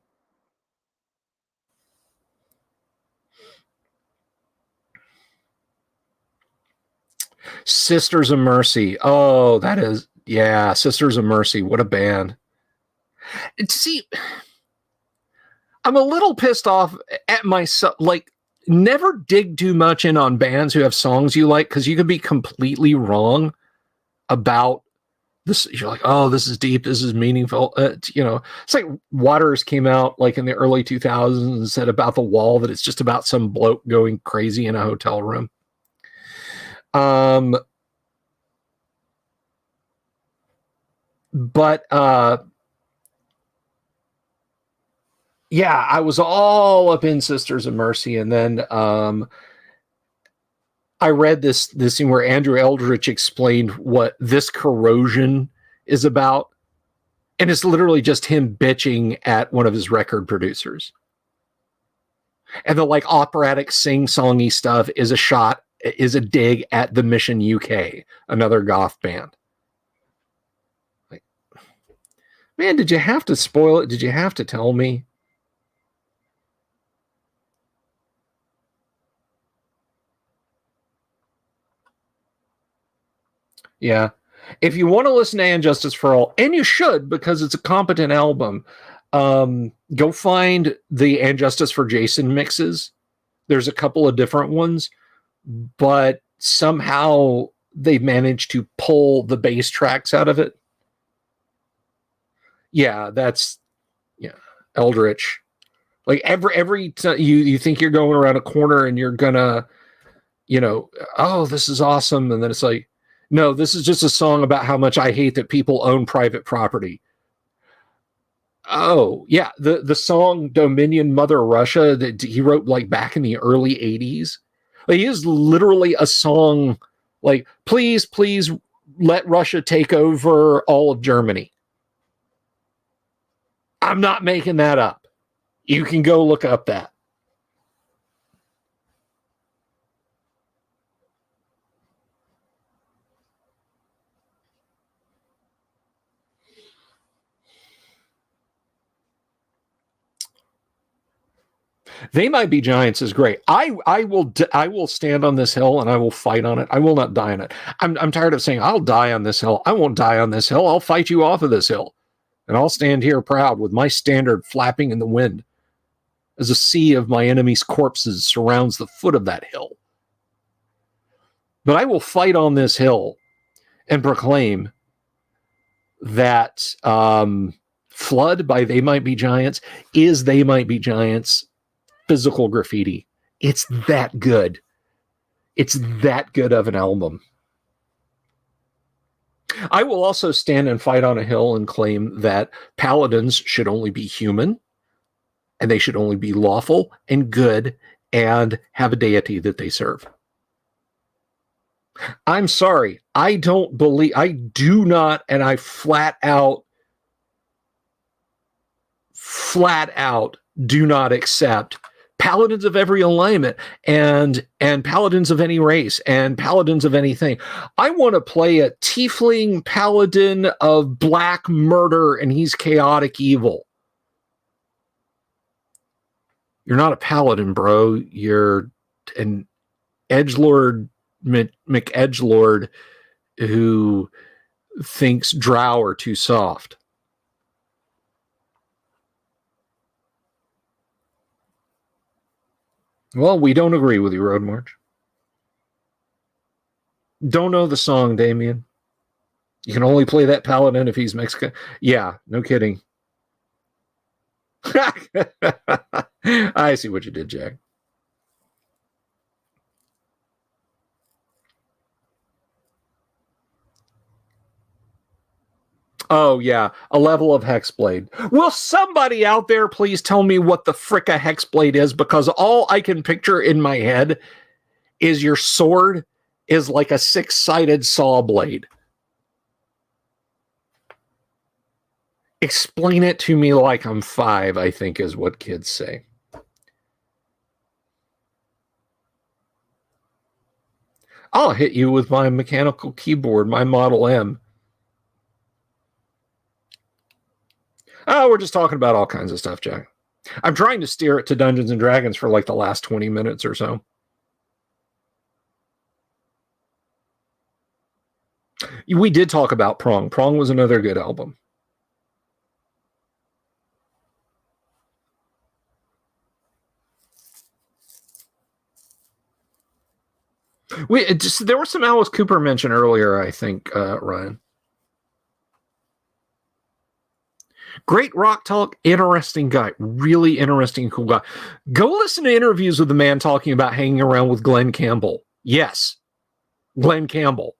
Sisters of Mercy. Oh, that is, yeah, Sisters of Mercy. What a band. See, I'm a little pissed off at myself. Like, never dig too much in on bands who have songs you like, because you could be completely wrong about this. You're like, oh, this is deep, this is meaningful. It's like Waters came out like in the early 2000s and said about The Wall that it's just about some bloke going crazy in a hotel room. But yeah, I was all up in Sisters of Mercy, and then I read this thing where Andrew Eldritch explained what This Corrosion is about, and it's literally just him bitching at one of his record producers. And the like operatic sing-songy stuff is a dig at The Mission UK, another goth band. Like, man, did you have to spoil it? Did you have to tell me? Yeah. If you want to listen to And Justice for All, and you should, because it's a competent album, go find the And Justice for Jason mixes. There's a couple of different ones, but somehow they managed to pull the bass tracks out of it. Yeah, that's Eldritch. Like every time you think you're going around a corner and you're gonna, oh, this is awesome, and then it's like, no, this is just a song about how much I hate that people own private property. Oh, yeah. The song Dominion Mother Russia that he wrote like back in the early 80s. Like, he is literally a song like, please, please let Russia take over all of Germany. I'm not making that up. You can go look up that. They Might Be Giants is great. I will stand on this hill and I will fight on it. I will not die on it. I'm tired of saying I'll die on this hill. I won't die on this hill. I'll fight you off of this hill. And I'll stand here proud with my standard flapping in the wind as a sea of my enemy's corpses surrounds the foot of that hill. But I will fight on this hill and proclaim that Flood by They Might Be Giants is They Might Be Giants physical graffiti. It's that good. It's that good of an album. I will also stand and fight on a hill and claim that Paladins should only be human, and they should only be lawful and good and have a deity that they serve. I'm sorry. I do not, and I flat out do not accept paladins of every alignment and paladins of any race and paladins of anything. I want to play a tiefling paladin of black murder and he's chaotic evil. You're not a paladin, bro. You're an edgelord, McEdgelord who thinks drow are too soft. Well, we don't agree with you, Road March. Don't know the song, Damien. You can only play that paladin if he's Mexican. Yeah, no kidding. I see what you did, Jack. Oh, yeah, a level of Hexblade. Will somebody out there please tell me what the frick a Hexblade is? Because all I can picture in my head is your sword is like a 6-sided saw blade. Explain it to me like I'm 5, I think is what kids say. I'll hit you with my mechanical keyboard, my Model M. Oh, we're just talking about all kinds of stuff, Jack. I'm trying to steer it to Dungeons and Dragons for like the last 20 minutes or so. We did talk about Prong. Prong was another good album. There was some Alice Cooper mentioned earlier, I think, Ryan. Great rock talk, interesting guy, really interesting, cool guy. Go listen to interviews with the man talking about hanging around with Glenn Campbell. Yes, Glenn Campbell.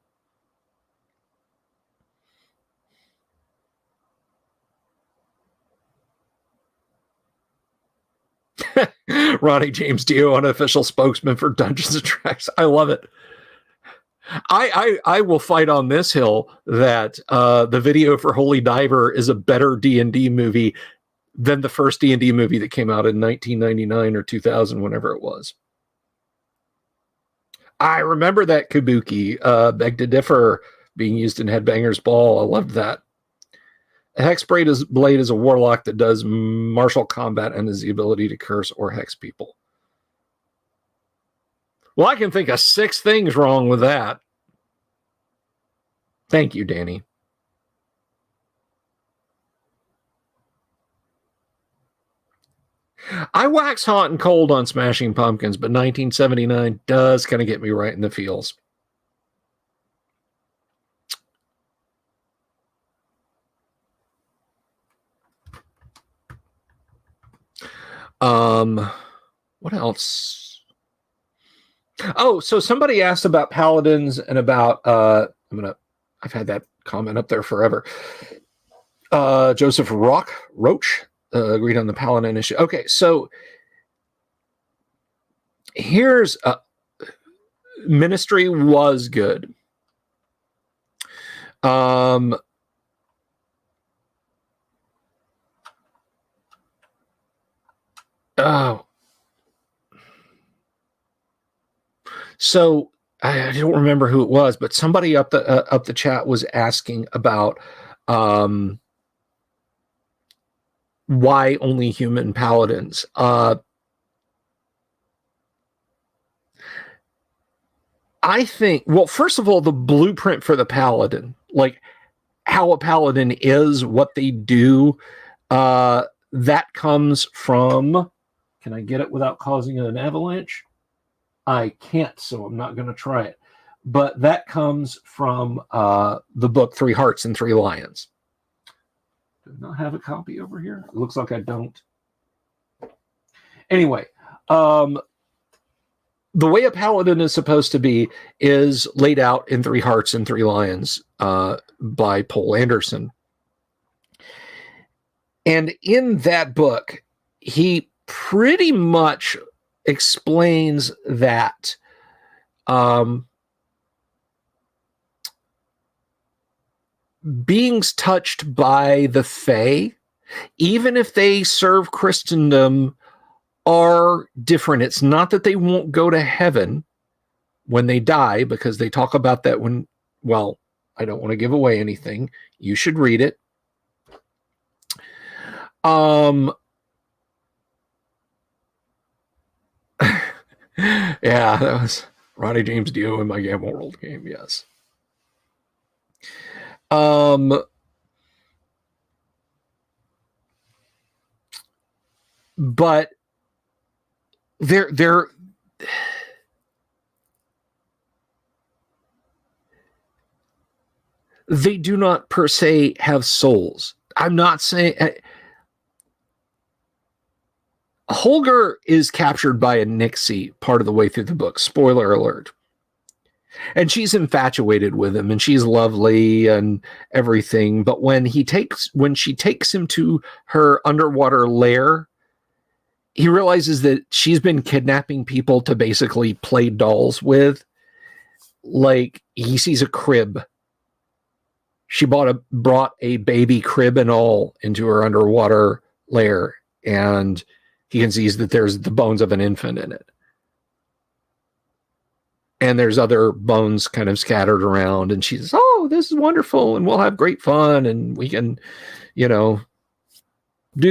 Ronnie James Dio, unofficial spokesman for Dungeons and Dragons. I love it. I will fight on this hill that the video for Holy Diver is a better D&D movie than the first D&D movie that came out in 1999 or 2000, whenever it was. I remember that Kabuki, Beg to Differ, being used in Headbanger's Ball. I loved that. A Hexblade is a warlock that does martial combat and has the ability to curse or hex people. Well, I can think of 6 things wrong with that. Thank you, Danny. I wax hot and cold on Smashing Pumpkins, but 1979 does kind of get me right in the feels. What else? Oh, so somebody asked about Paladins and about I've had that comment up there forever. Joseph Roach agreed on the Paladin issue. Okay, so here's Ministry was good. Oh, so I don't remember who it was, but somebody up the chat was asking about why only human paladins. I think, well, first of all, the blueprint for the paladin, like how a paladin is, what they do, that comes from. Can I get it without causing an avalanche? I can't, so I'm not going to try it. But that comes from the book Three Hearts and Three Lions. Do I not have a copy over here? It looks like I don't. Anyway, the way a paladin is supposed to be is laid out in Three Hearts and Three Lions by Poul Anderson. And in that book, he pretty much explains that beings touched by the Fae, even if they serve Christendom, are different. It's not that they won't go to heaven when they die, because they talk about that when, well, I don't want to give away anything. You should read it. Yeah, that was Ronnie James Dio in my Gamble World game, yes. But they're they do not per se have souls. I'm not saying Holger is captured by a Nixie part of the way through the book. Spoiler alert. And she's infatuated with him, and she's lovely and everything. But when she takes him to her underwater lair, he realizes that she's been kidnapping people to basically play dolls with. Like, he sees a crib. She brought a baby crib and all into her underwater lair, and he can see that there's the bones of an infant in it. And there's other bones kind of scattered around, and she says, oh, this is wonderful, and we'll have great fun, and we can, do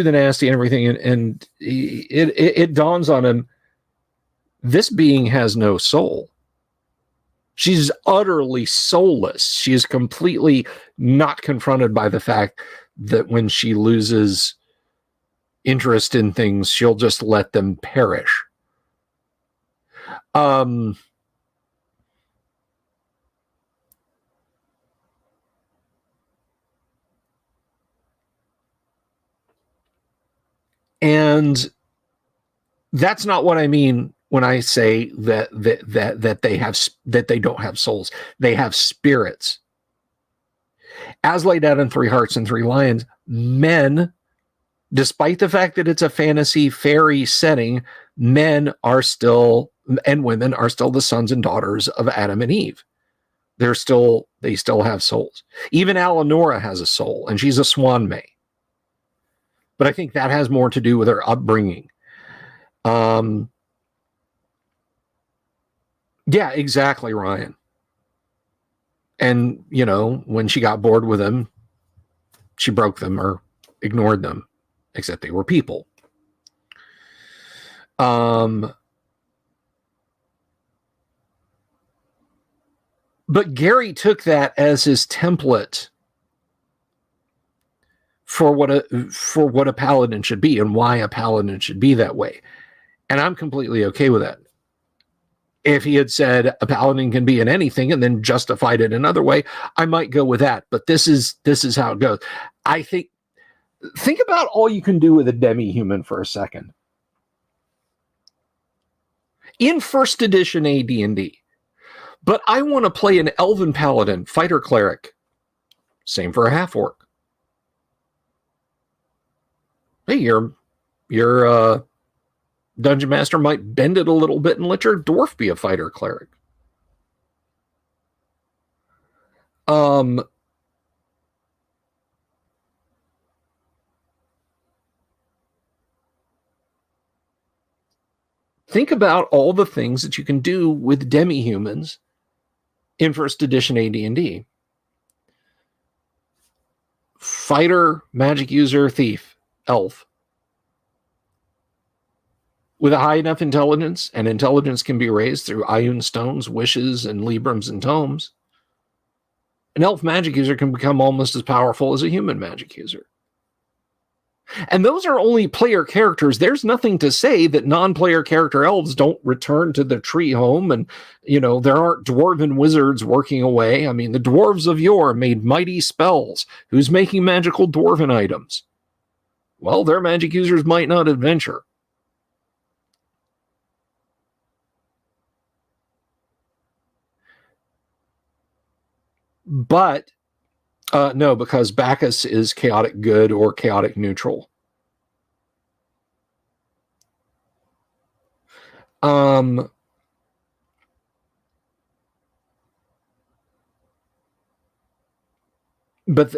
the nasty and everything. And it dawns on him, this being has no soul. She's utterly soulless. She is completely not confronted by the fact that when she loses interest in things, she'll just let them perish. And that's not what I mean when I say that they don't have souls. They have spirits. As laid out in Three Hearts and Three Lions, men, despite the fact that it's a fantasy fairy setting, men are still, and women are still, the sons and daughters of Adam and Eve. They still have souls. Even Eleonora has a soul, and she's a Swan May. But I think that has more to do with her upbringing. Yeah, exactly, Ryan. And, when she got bored with them, she broke them or ignored them, except they were people. But Gary took that as his template for what a paladin should be and why a paladin should be that way. And I'm completely okay with that. If he had said a paladin can be in anything and then justified it another way, I might go with that. But this is how it goes. I think about all you can do with a demi-human for a second. In first edition AD&D, but I want to play an elven paladin, fighter cleric. Same for a half-orc. Hey, your dungeon master might bend it a little bit and let your dwarf be a fighter cleric. think about all the things that you can do with demi-humans in first edition AD&D. Fighter, magic user, thief, elf. With a high enough intelligence, and intelligence can be raised through Ioun stones, wishes, and librams and tomes, an elf magic user can become almost as powerful as a human magic user. And those are only player characters. There's nothing to say that non-player character elves don't return to the tree home, and there aren't dwarven wizards working away. I mean, the dwarves of yore made mighty spells. Who's making magical dwarven items? Well, their magic users might not adventure. But no, because Bacchus is chaotic good or chaotic neutral. But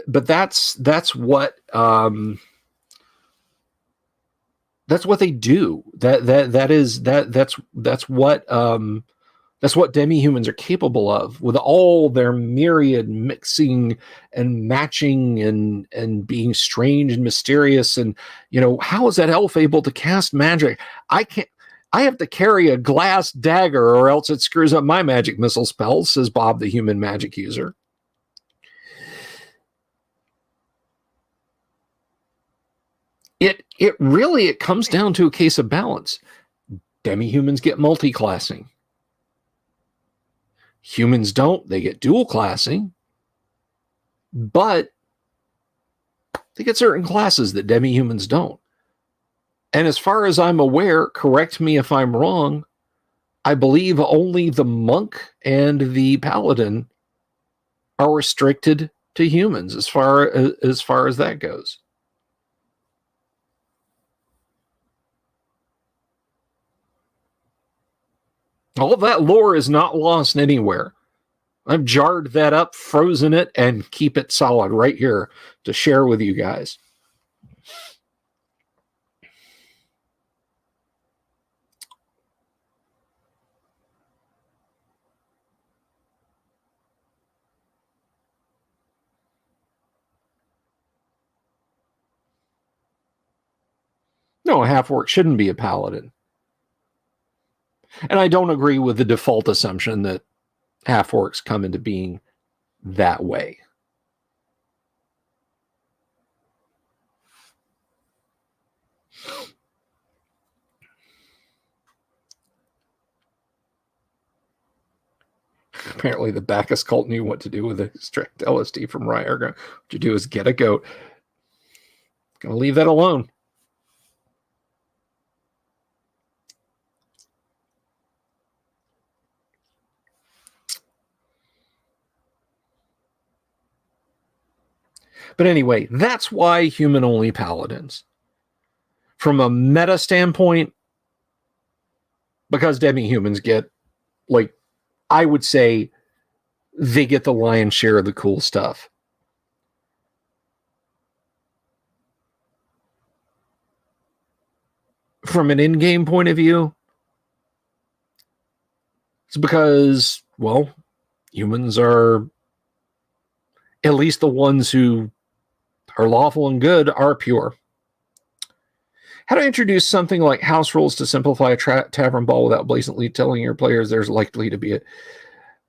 that's what they do. That's what demi-humans are capable of, with all their myriad mixing and matching and being strange and mysterious. And, how is that elf able to cast magic? I have to carry a glass dagger or else it screws up my magic missile spells, says Bob, the human magic user. It comes down to a case of balance. Demi-humans get multi-classing. Humans don't. They get dual classing, but they get certain classes that demi-humans don't. And as far as I'm aware, correct me if I'm wrong, I believe only the monk and the paladin are restricted to humans as far as that goes. All of that lore is not lost anywhere. I've jarred that up, frozen it, and keep it solid right here to share with you guys. No, a half-orc shouldn't be a paladin. And I don't agree with the default assumption that half-orcs come into being that way. Apparently the Bacchus cult knew what to do with the extract LSD from Rye. What you do is get a goat. Gonna leave that alone. But anyway, that's why human-only paladins. From a meta standpoint, because demi-humans get, I would say, they get the lion's share of the cool stuff. From an in-game point of view, it's because, well, humans are, at least the ones who are lawful and good, are pure. How to introduce something like house rules to simplify a tavern brawl without blatantly telling your players there's likely to be it.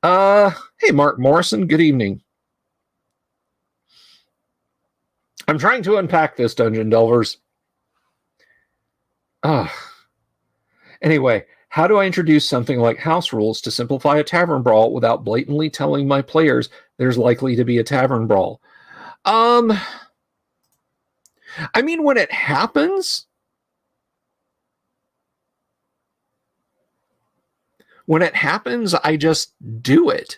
Hey, Mark Morrison, good evening. I'm trying to unpack this, Dungeon Delvers. Anyway, how do I introduce something like house rules to simplify a tavern brawl without blatantly telling my players there's likely to be a tavern brawl? I mean, when it happens, I just do it.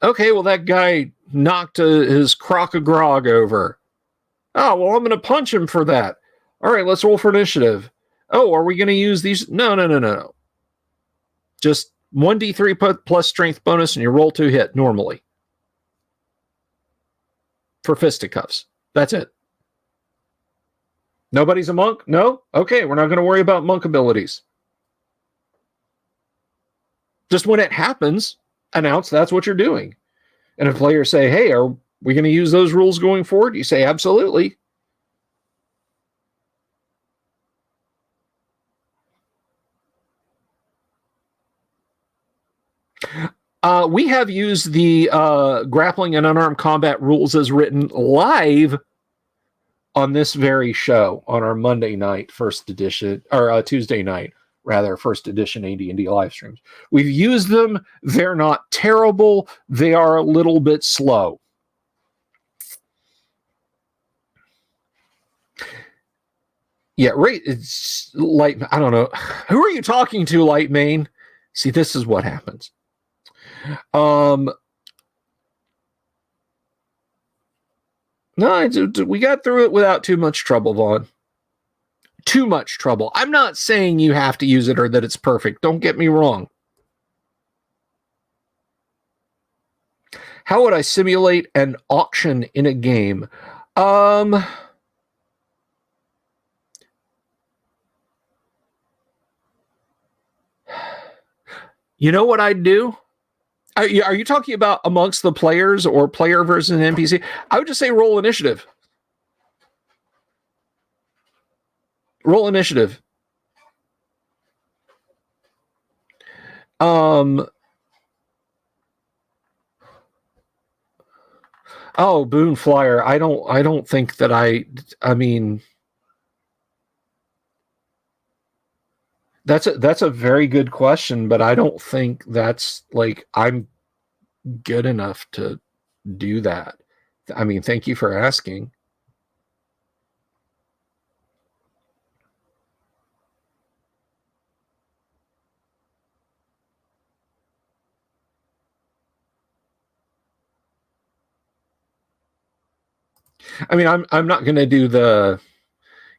Okay, well, that guy knocked his crock of grog over. Oh, well, I'm going to punch him for that. All right, let's roll for initiative. Oh, are we going to use these? No. Just 1d3 plus strength bonus, and you roll 2 hit normally. For fisticuffs. That's it. Nobody's a monk? No? Okay, we're not going to worry about monk abilities. Just when it happens, announce that's what you're doing. And if players say, hey, are we going to use those rules going forward? You say, absolutely. We have used the grappling and unarmed combat rules as written live on this very show on our Monday night first edition, or Tuesday night, rather, first edition AD&D live streams. We've used them. They're not terrible. They are a little bit slow. Yeah, right. It's Light. I don't know. Who are you talking to, Light Main? See, this is what happens. No, we got through it without too much trouble, Vaughn. Too much trouble. I'm not saying you have to use it or that it's perfect. Don't get me wrong. How would I simulate an auction in a game? You know what I'd do? Are you talking about amongst the players or player versus an NPC? I would just say roll initiative. Roll initiative. Oh, Boon Flyer. I don't think that I mean, that's a very good question, but I don't think that's like I'm good enough to do that. I mean, thank you for asking. I mean, I'm not going to do the,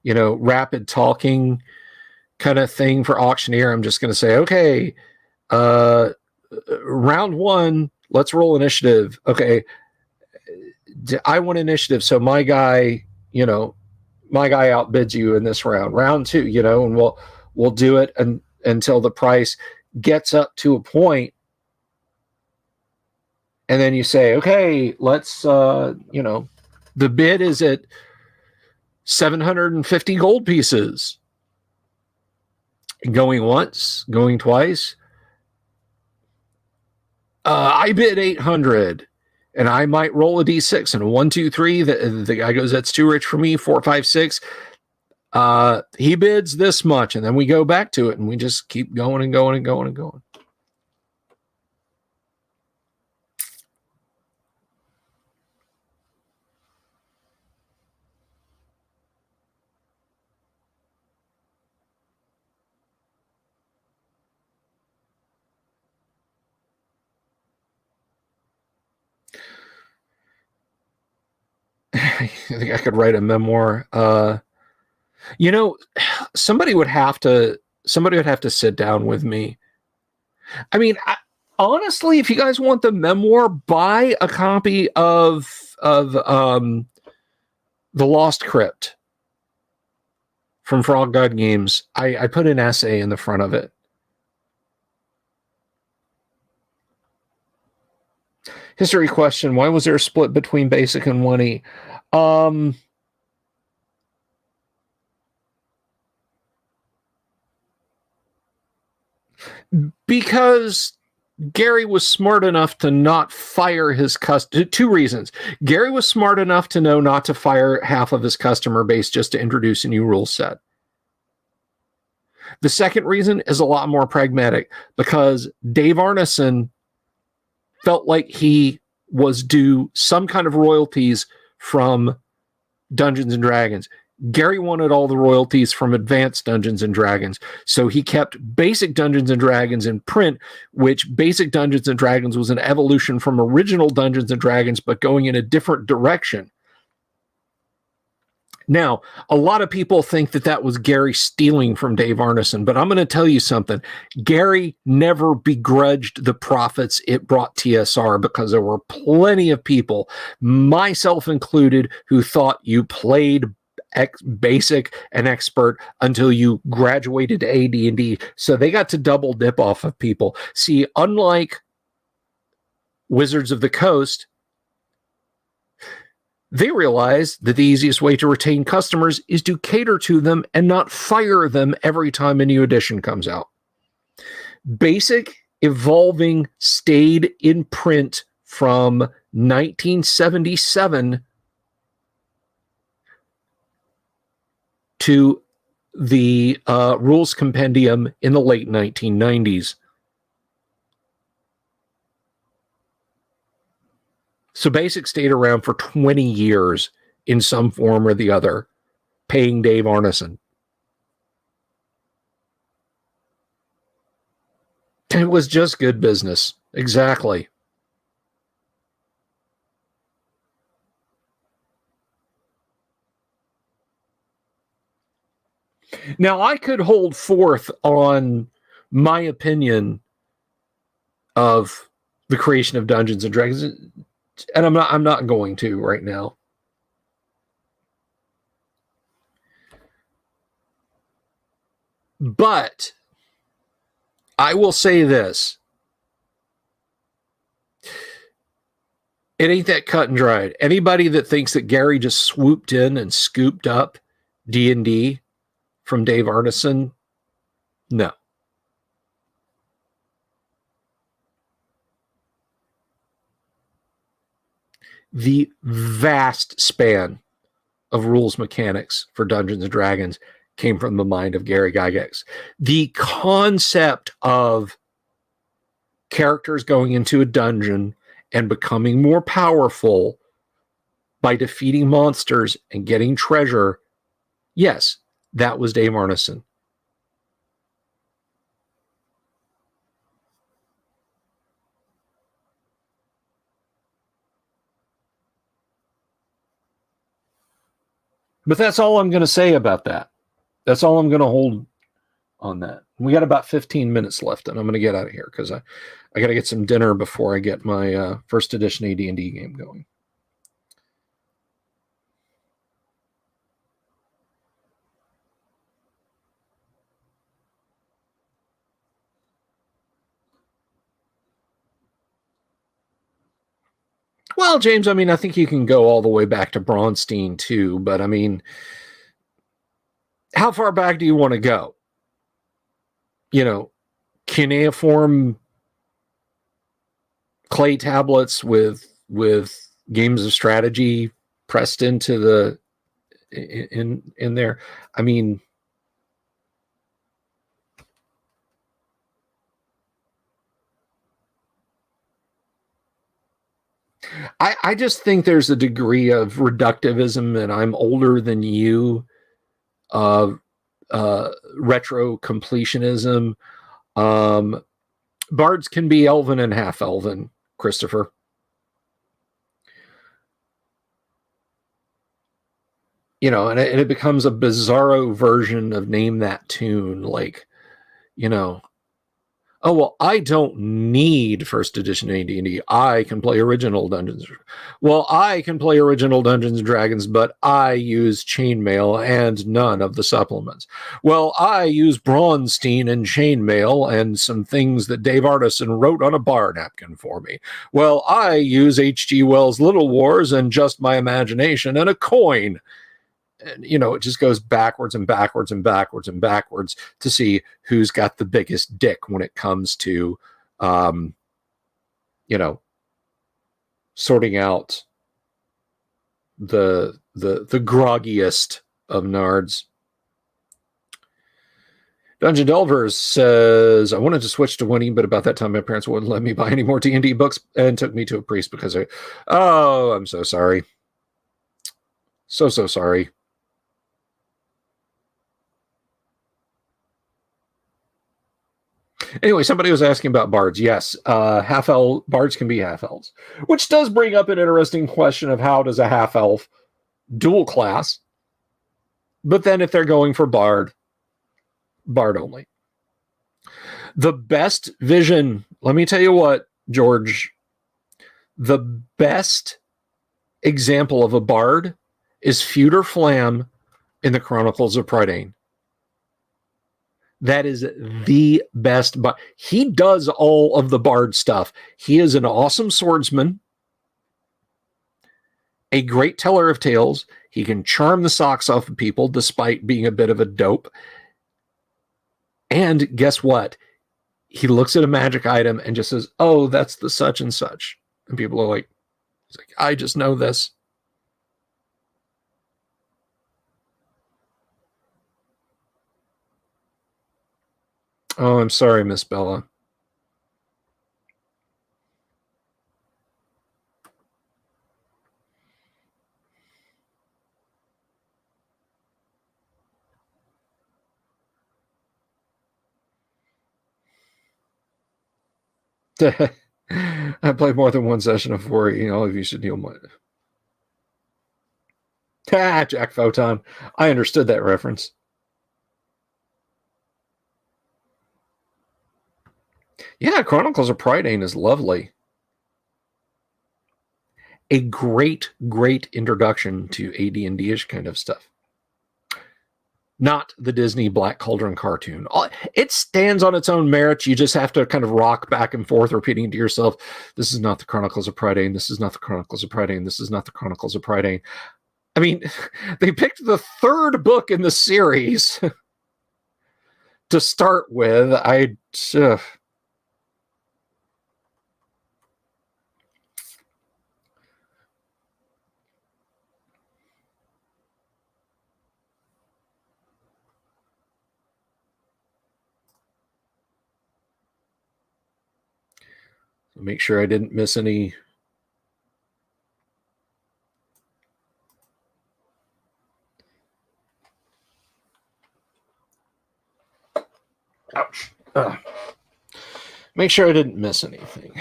rapid talking kind of thing for auctioneer. I'm just going to say, okay, round one, let's roll initiative. Okay, I want initiative, so my guy outbids you in this round. Round two, and we'll do it until the price gets up to a point, and then you say, okay, let's the bid is at 750 gold pieces. Going once, going twice. I bid 800, and I might roll a d6, and 1, 2, 3. The guy goes, that's too rich for me. 4, 5, 6. He bids this much, and then we go back to it, and we just keep going and going and going and going. I think I could write a memoir. Somebody would have to sit down with me. I mean, honestly, if you guys want the memoir, buy a copy of The Lost Crypt from Frog God Games. I put an essay in the front of it. History question: why was there a split between basic and 1E? Because Gary was smart enough to not fire his customer. 2 reasons. Gary was smart enough to know not to fire half of his customer base just to introduce a new rule set. The second reason is a lot more pragmatic, because Dave Arneson felt like he was due some kind of royalties from Dungeons and Dragons. Gary wanted all the royalties from Advanced Dungeons and Dragons, so he kept Basic Dungeons and Dragons in print, which Basic Dungeons and Dragons was an evolution from original Dungeons and Dragons, but going in a different direction. Now, a lot of people think that was Gary stealing from Dave Arneson, but I'm going to tell you something. Gary never begrudged the profits it brought TSR, because there were plenty of people, myself included, who thought you played basic and expert until you graduated to AD&D. So they got to double dip off of people. See, unlike Wizards of the Coast, they realized that the easiest way to retain customers is to cater to them and not fire them every time a new edition comes out. Basic Evolving stayed in print from 1977 to the Rules Compendium in the late 1990s. So Basic stayed around for 20 years in some form or the other, paying Dave Arneson. It was just good business. Exactly. Now, I could hold forth on my opinion of the creation of Dungeons and Dragons, and I'm not going to right now. But I will say this. It ain't that cut and dried. Anybody that thinks that Gary just swooped in and scooped up D&D from Dave Arneson, no. The vast span of rules mechanics for Dungeons and Dragons came from the mind of Gary Gygax. The concept of characters going into a dungeon and becoming more powerful by defeating monsters and getting treasure, yes, that was Dave Arneson. But that's all I'm going to say about that. That's all I'm going to hold on that. We got about 15 minutes left, and I'm going to get out of here because I got to get some dinner before I get my first edition AD&D game going. Well, James, I mean, I think you can go all the way back to Braunstein too, but I mean, how far back do you want to go? You know, cuneiform clay tablets with games of strategy pressed into the in there. I mean, I just think there's a degree of reductivism, and I'm older than you. Retro completionism. Bards can be elven and half elven, Christopher. You know, and it becomes a bizarro version of Name That Tune. Like, you know, oh, well, I don't need first edition AD&D. I can play original Dungeons. Well, I can play original Dungeons and Dragons, but I use chainmail and none of the supplements. Well, I use Braunstein and chainmail and some things that Dave Arneson wrote on a bar napkin for me. Well, I use H.G. Wells' Little Wars and just my imagination and a coin. And, you know, it just goes backwards and backwards and backwards and backwards to see who's got the biggest dick when it comes to, you know, sorting out the groggiest of nards. Dungeon Delvers says, I wanted to switch to winning, but about that time my parents wouldn't let me buy any more D&D books and took me to a priest because I'm so sorry. So sorry. Anyway, somebody was asking about bards. Yes, half-elf bards can be half-elves, which does bring up an interesting question of how does a half-elf dual class? But then if they're going for bard only. The best vision, let me tell you what, George, the best example of a bard is Feuder Flam in the Chronicles of Prydain. That is the best, but he does all of the bard stuff. He is an awesome swordsman, a great teller of tales. He can charm the socks off of people despite being a bit of a dope. And guess what? He looks at a magic item and just says, oh, that's the such and such. And people are like, he's like, I just know this. Oh, I'm sorry, Miss Bella. I played more than one session of 4E. All of you should heal my... Jack Photon. I understood that reference. Yeah, Chronicles of Prydain is lovely. A great, great introduction to AD&D-ish kind of stuff. Not the Disney Black Cauldron cartoon. It stands on its own merits. You just have to kind of rock back and forth, repeating to yourself, this is not the Chronicles of Prydain, this is not the Chronicles of Prydain, this is not the Chronicles of Prydain. I mean, they picked the third book in the series to start with. Make sure I didn't miss any. Ouch. Make sure I didn't miss anything.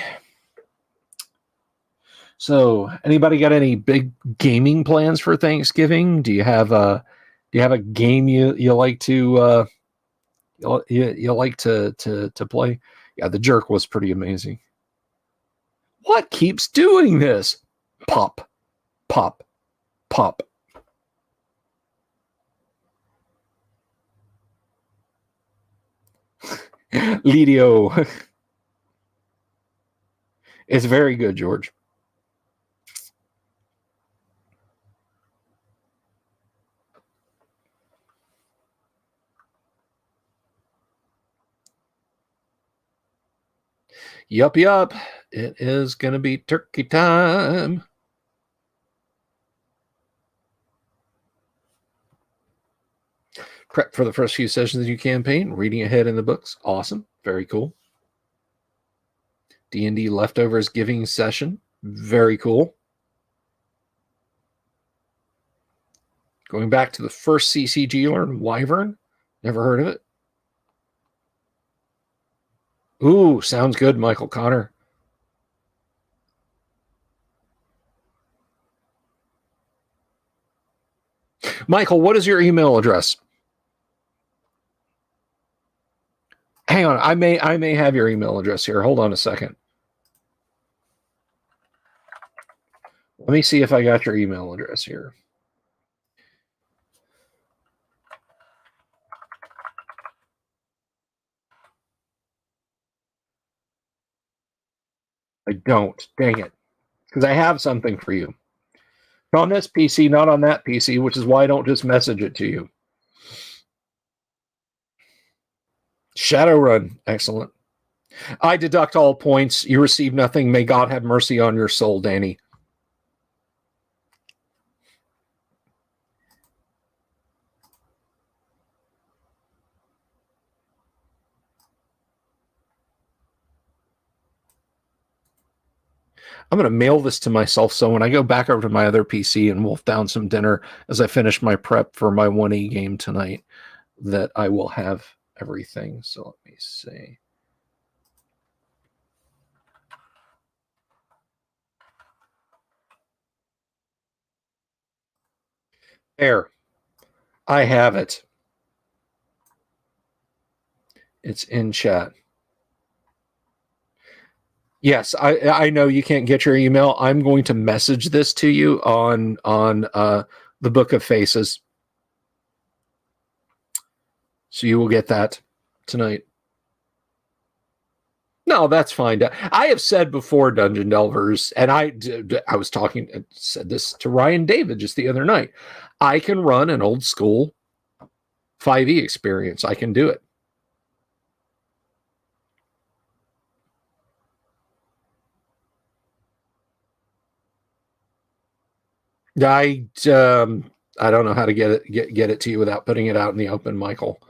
So, anybody got any big gaming plans for Thanksgiving? Do you have a game you like to you like to play? Yeah, the jerk was pretty amazing. What keeps doing this? Pop, pop, pop. Lidio. It's very good, George. Yup. It is going to be turkey time. Prep for the first few sessions of the new campaign. Reading ahead in the books. Awesome. Very cool. D&D Leftovers Giving Session. Very cool. Going back to the first CCG learn Wyvern. Never heard of it. Ooh, sounds good, Michael Connor. Michael, what is your email address? Hang on, I may have your email address here. Hold on a second. Let me see if I got your email address here. I don't. Dang it. Because I have something for you. On this PC, not on that PC, which is why I don't just message it to you. Shadowrun. Excellent. I deduct all points. You receive nothing. May God have mercy on your soul, Danny. I'm going to mail this to myself so when I go back over to my other PC and wolf down some dinner as I finish my prep for my 1E game tonight, that I will have everything. So let me see. There. I have it. It's in chat. Yes, I know you can't get your email. I'm going to message this to you on the Book of Faces. So you will get that tonight. No, that's fine. I have said before, Dungeon Delvers, and I said this to Ryan David just the other night. I can run an old school 5e experience. I can do it. I don't know how to get it to you without putting it out in the open, Michael.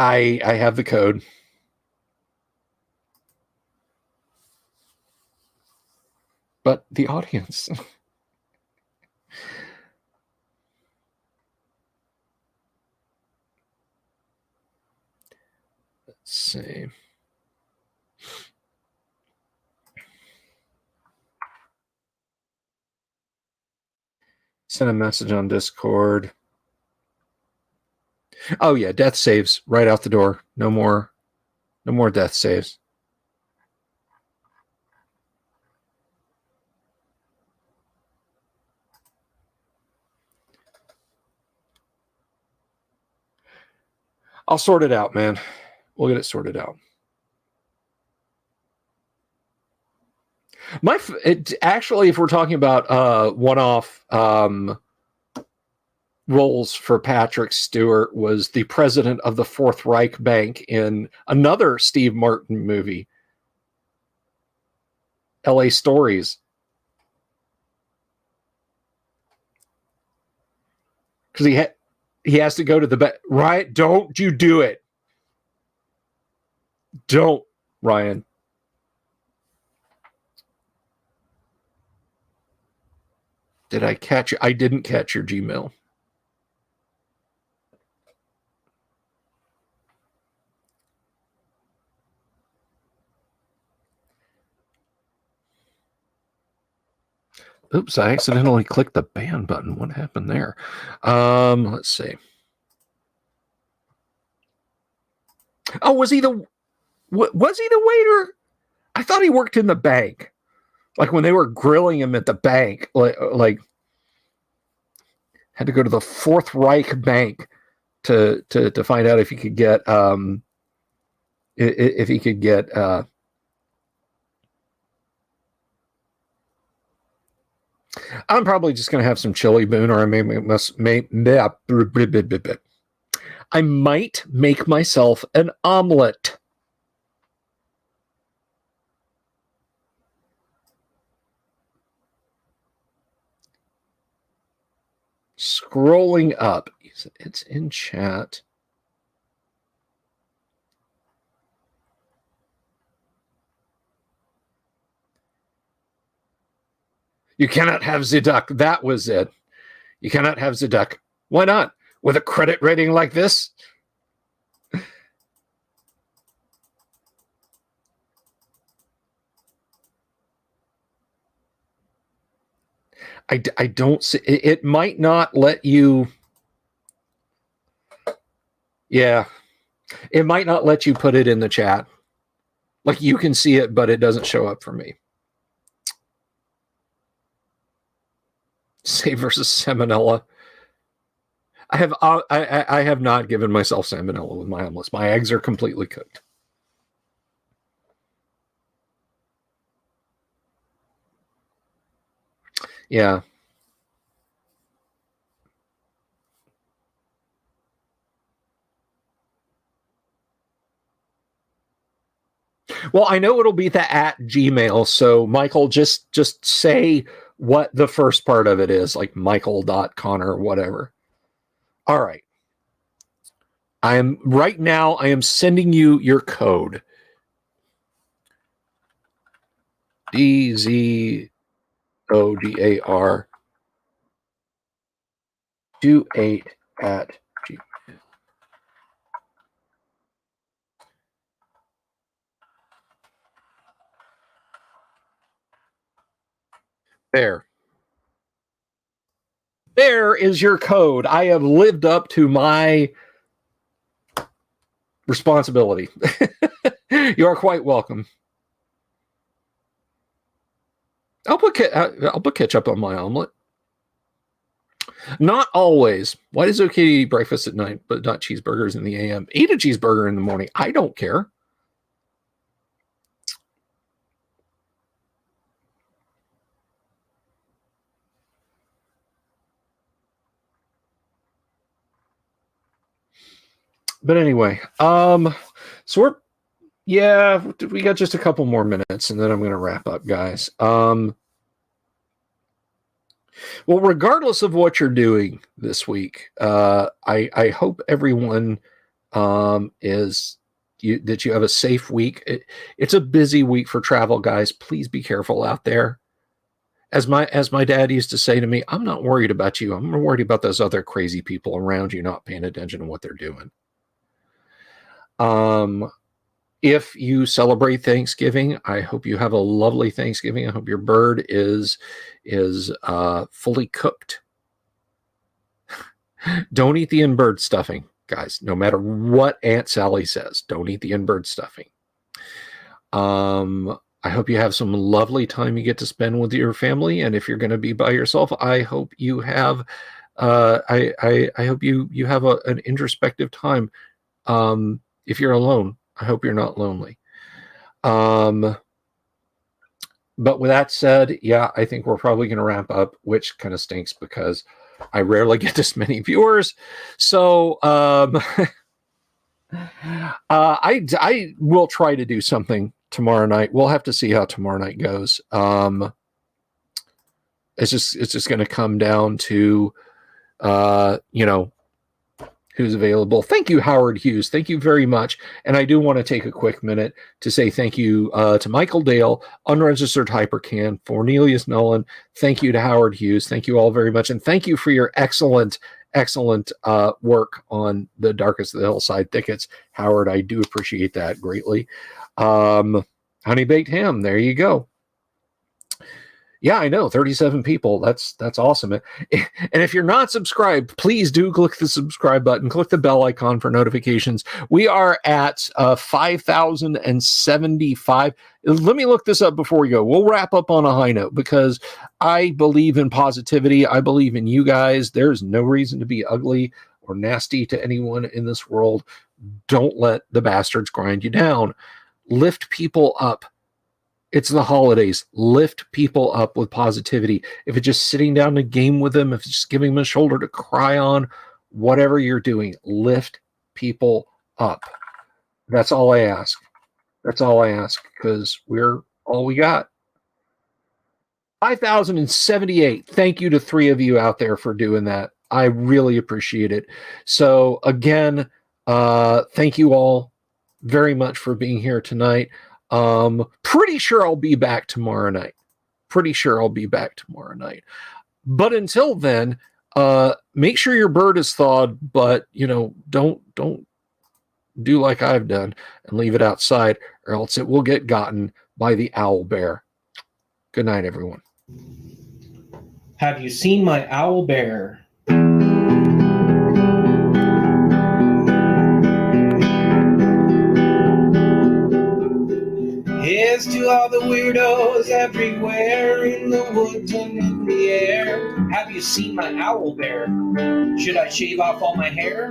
I have the code. But the audience. Let's see. Send a message on Discord. Oh yeah, death saves right out the door. No more death saves. I'll sort it out, man. We'll get it sorted out. Actually, if we're talking about one-off roles for Patrick Stewart, was the president of the Fourth Reich Bank in another Steve Martin movie, L.A. Stories. Because he has to go to the bank. Right? Don't you do it. Don't, Ryan. Did I catch you? I didn't catch your Gmail. Oops, I accidentally clicked the ban button. What happened there? Let's see. Oh, was he the waiter? I thought he worked in the bank. Like when they were grilling him at the bank, like had to go to the Fourth Reich Bank to find out if he could get I'm probably just going to have some chili boon, or I might make myself an omelet. Scrolling up, it's in chat. You cannot have the duck. That was it. You cannot have the duck. Why not? With a credit rating like this? I don't see it. Might not let you. Yeah, it might not let you put it in the chat. Like you can see it, but it doesn't show up for me. Say versus salmonella. I have not given myself salmonella with my omelets. My eggs are completely cooked. Yeah. Well, I know it'll be the @Gmail. So Michael, just say what the first part of it is, like Michael.Connor, whatever. All right. I am sending you your code. DZODAR 28 at Gmail. There. There is your code. I have lived up to my responsibility. You are quite welcome. I'll put ketchup on my omelet. Not always. Why is it okay to eat breakfast at night, but not cheeseburgers in the AM? Eat a cheeseburger in the morning. I don't care. But anyway, so we got just a couple more minutes, and then I'm going to wrap up, guys. Well, regardless of what you're doing this week, I hope everyone that you have a safe week. It's a busy week for travel, guys. Please be careful out there. As my dad used to say to me, I'm not worried about you. I'm worried about those other crazy people around you not paying attention to what they're doing. If you celebrate Thanksgiving, I hope you have a lovely Thanksgiving. I hope your bird is fully cooked. Don't eat the in-bird stuffing, guys. No matter what Aunt Sally says, don't eat the in-bird stuffing. I hope you have some lovely time you get to spend with your family, and if you're going to be by yourself, I hope you have I hope you have an introspective time. If you're alone, I hope you're not lonely. But with that said, yeah, I think we're probably going to wrap up, which kind of stinks because I rarely get this many viewers. So I will try to do something tomorrow night. We'll have to see how tomorrow night goes. It's just going to come down to who's available. Thank you, Howard Hughes. Thank you very much. And I do want to take a quick minute to say thank you to Michael Dale, Unregistered Hypercan, Cornelius Nolan. Thank you to Howard Hughes. Thank you all very much. And thank you for your excellent work on the Darkest of the Hillside Thickets. Howard, I do appreciate that greatly. Honey Baked Ham, there you go. Yeah, I know, 37 people. That's awesome. And if you're not subscribed, please do click the subscribe button, click the bell icon for notifications. We are at 5,075. Let me look this up before we go. We'll wrap up on a high note because I believe in positivity. I believe in you guys. There's no reason to be ugly or nasty to anyone in this world. Don't let the bastards grind you down. Lift people up. It's the holidays. Lift people up with positivity. If it's just sitting down to game with them, if it's just giving them a shoulder to cry on, whatever you're doing, lift people up. That's all I ask. That's all I ask because we're all we got. 5,078. Thank you to 3 of you out there for doing that. I really appreciate it. So again, thank you all very much for being here tonight. Pretty sure I'll be back tomorrow night. But until then, make sure your bird is thawed, but don't do like I've done and leave it outside, or else it will get gotten by the owl bear. Good night, everyone. Have you seen my owl bear? Here's to all the weirdos everywhere in the woods and in the air. Have you seen my owl bear? Should I shave off all my hair?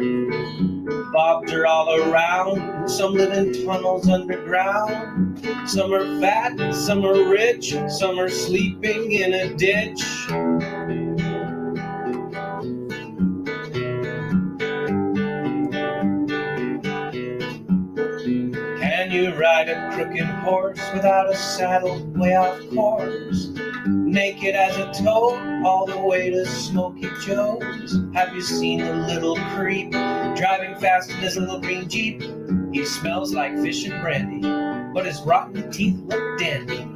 Bobs are all around. Some live in tunnels underground. Some are fat, some are rich, some are sleeping in a ditch. Can you ride a crooked horse without a saddle way off course? Naked as a toad all the way to Smoky Joe's. Have you seen the little creep driving fast in his little green Jeep? He smells like fish and brandy, but his rotten teeth look dandy.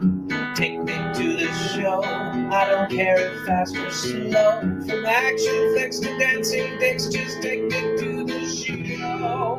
Take me to the show, I don't care if fast or slow. From action flicks to dancing dicks, just take me to the show.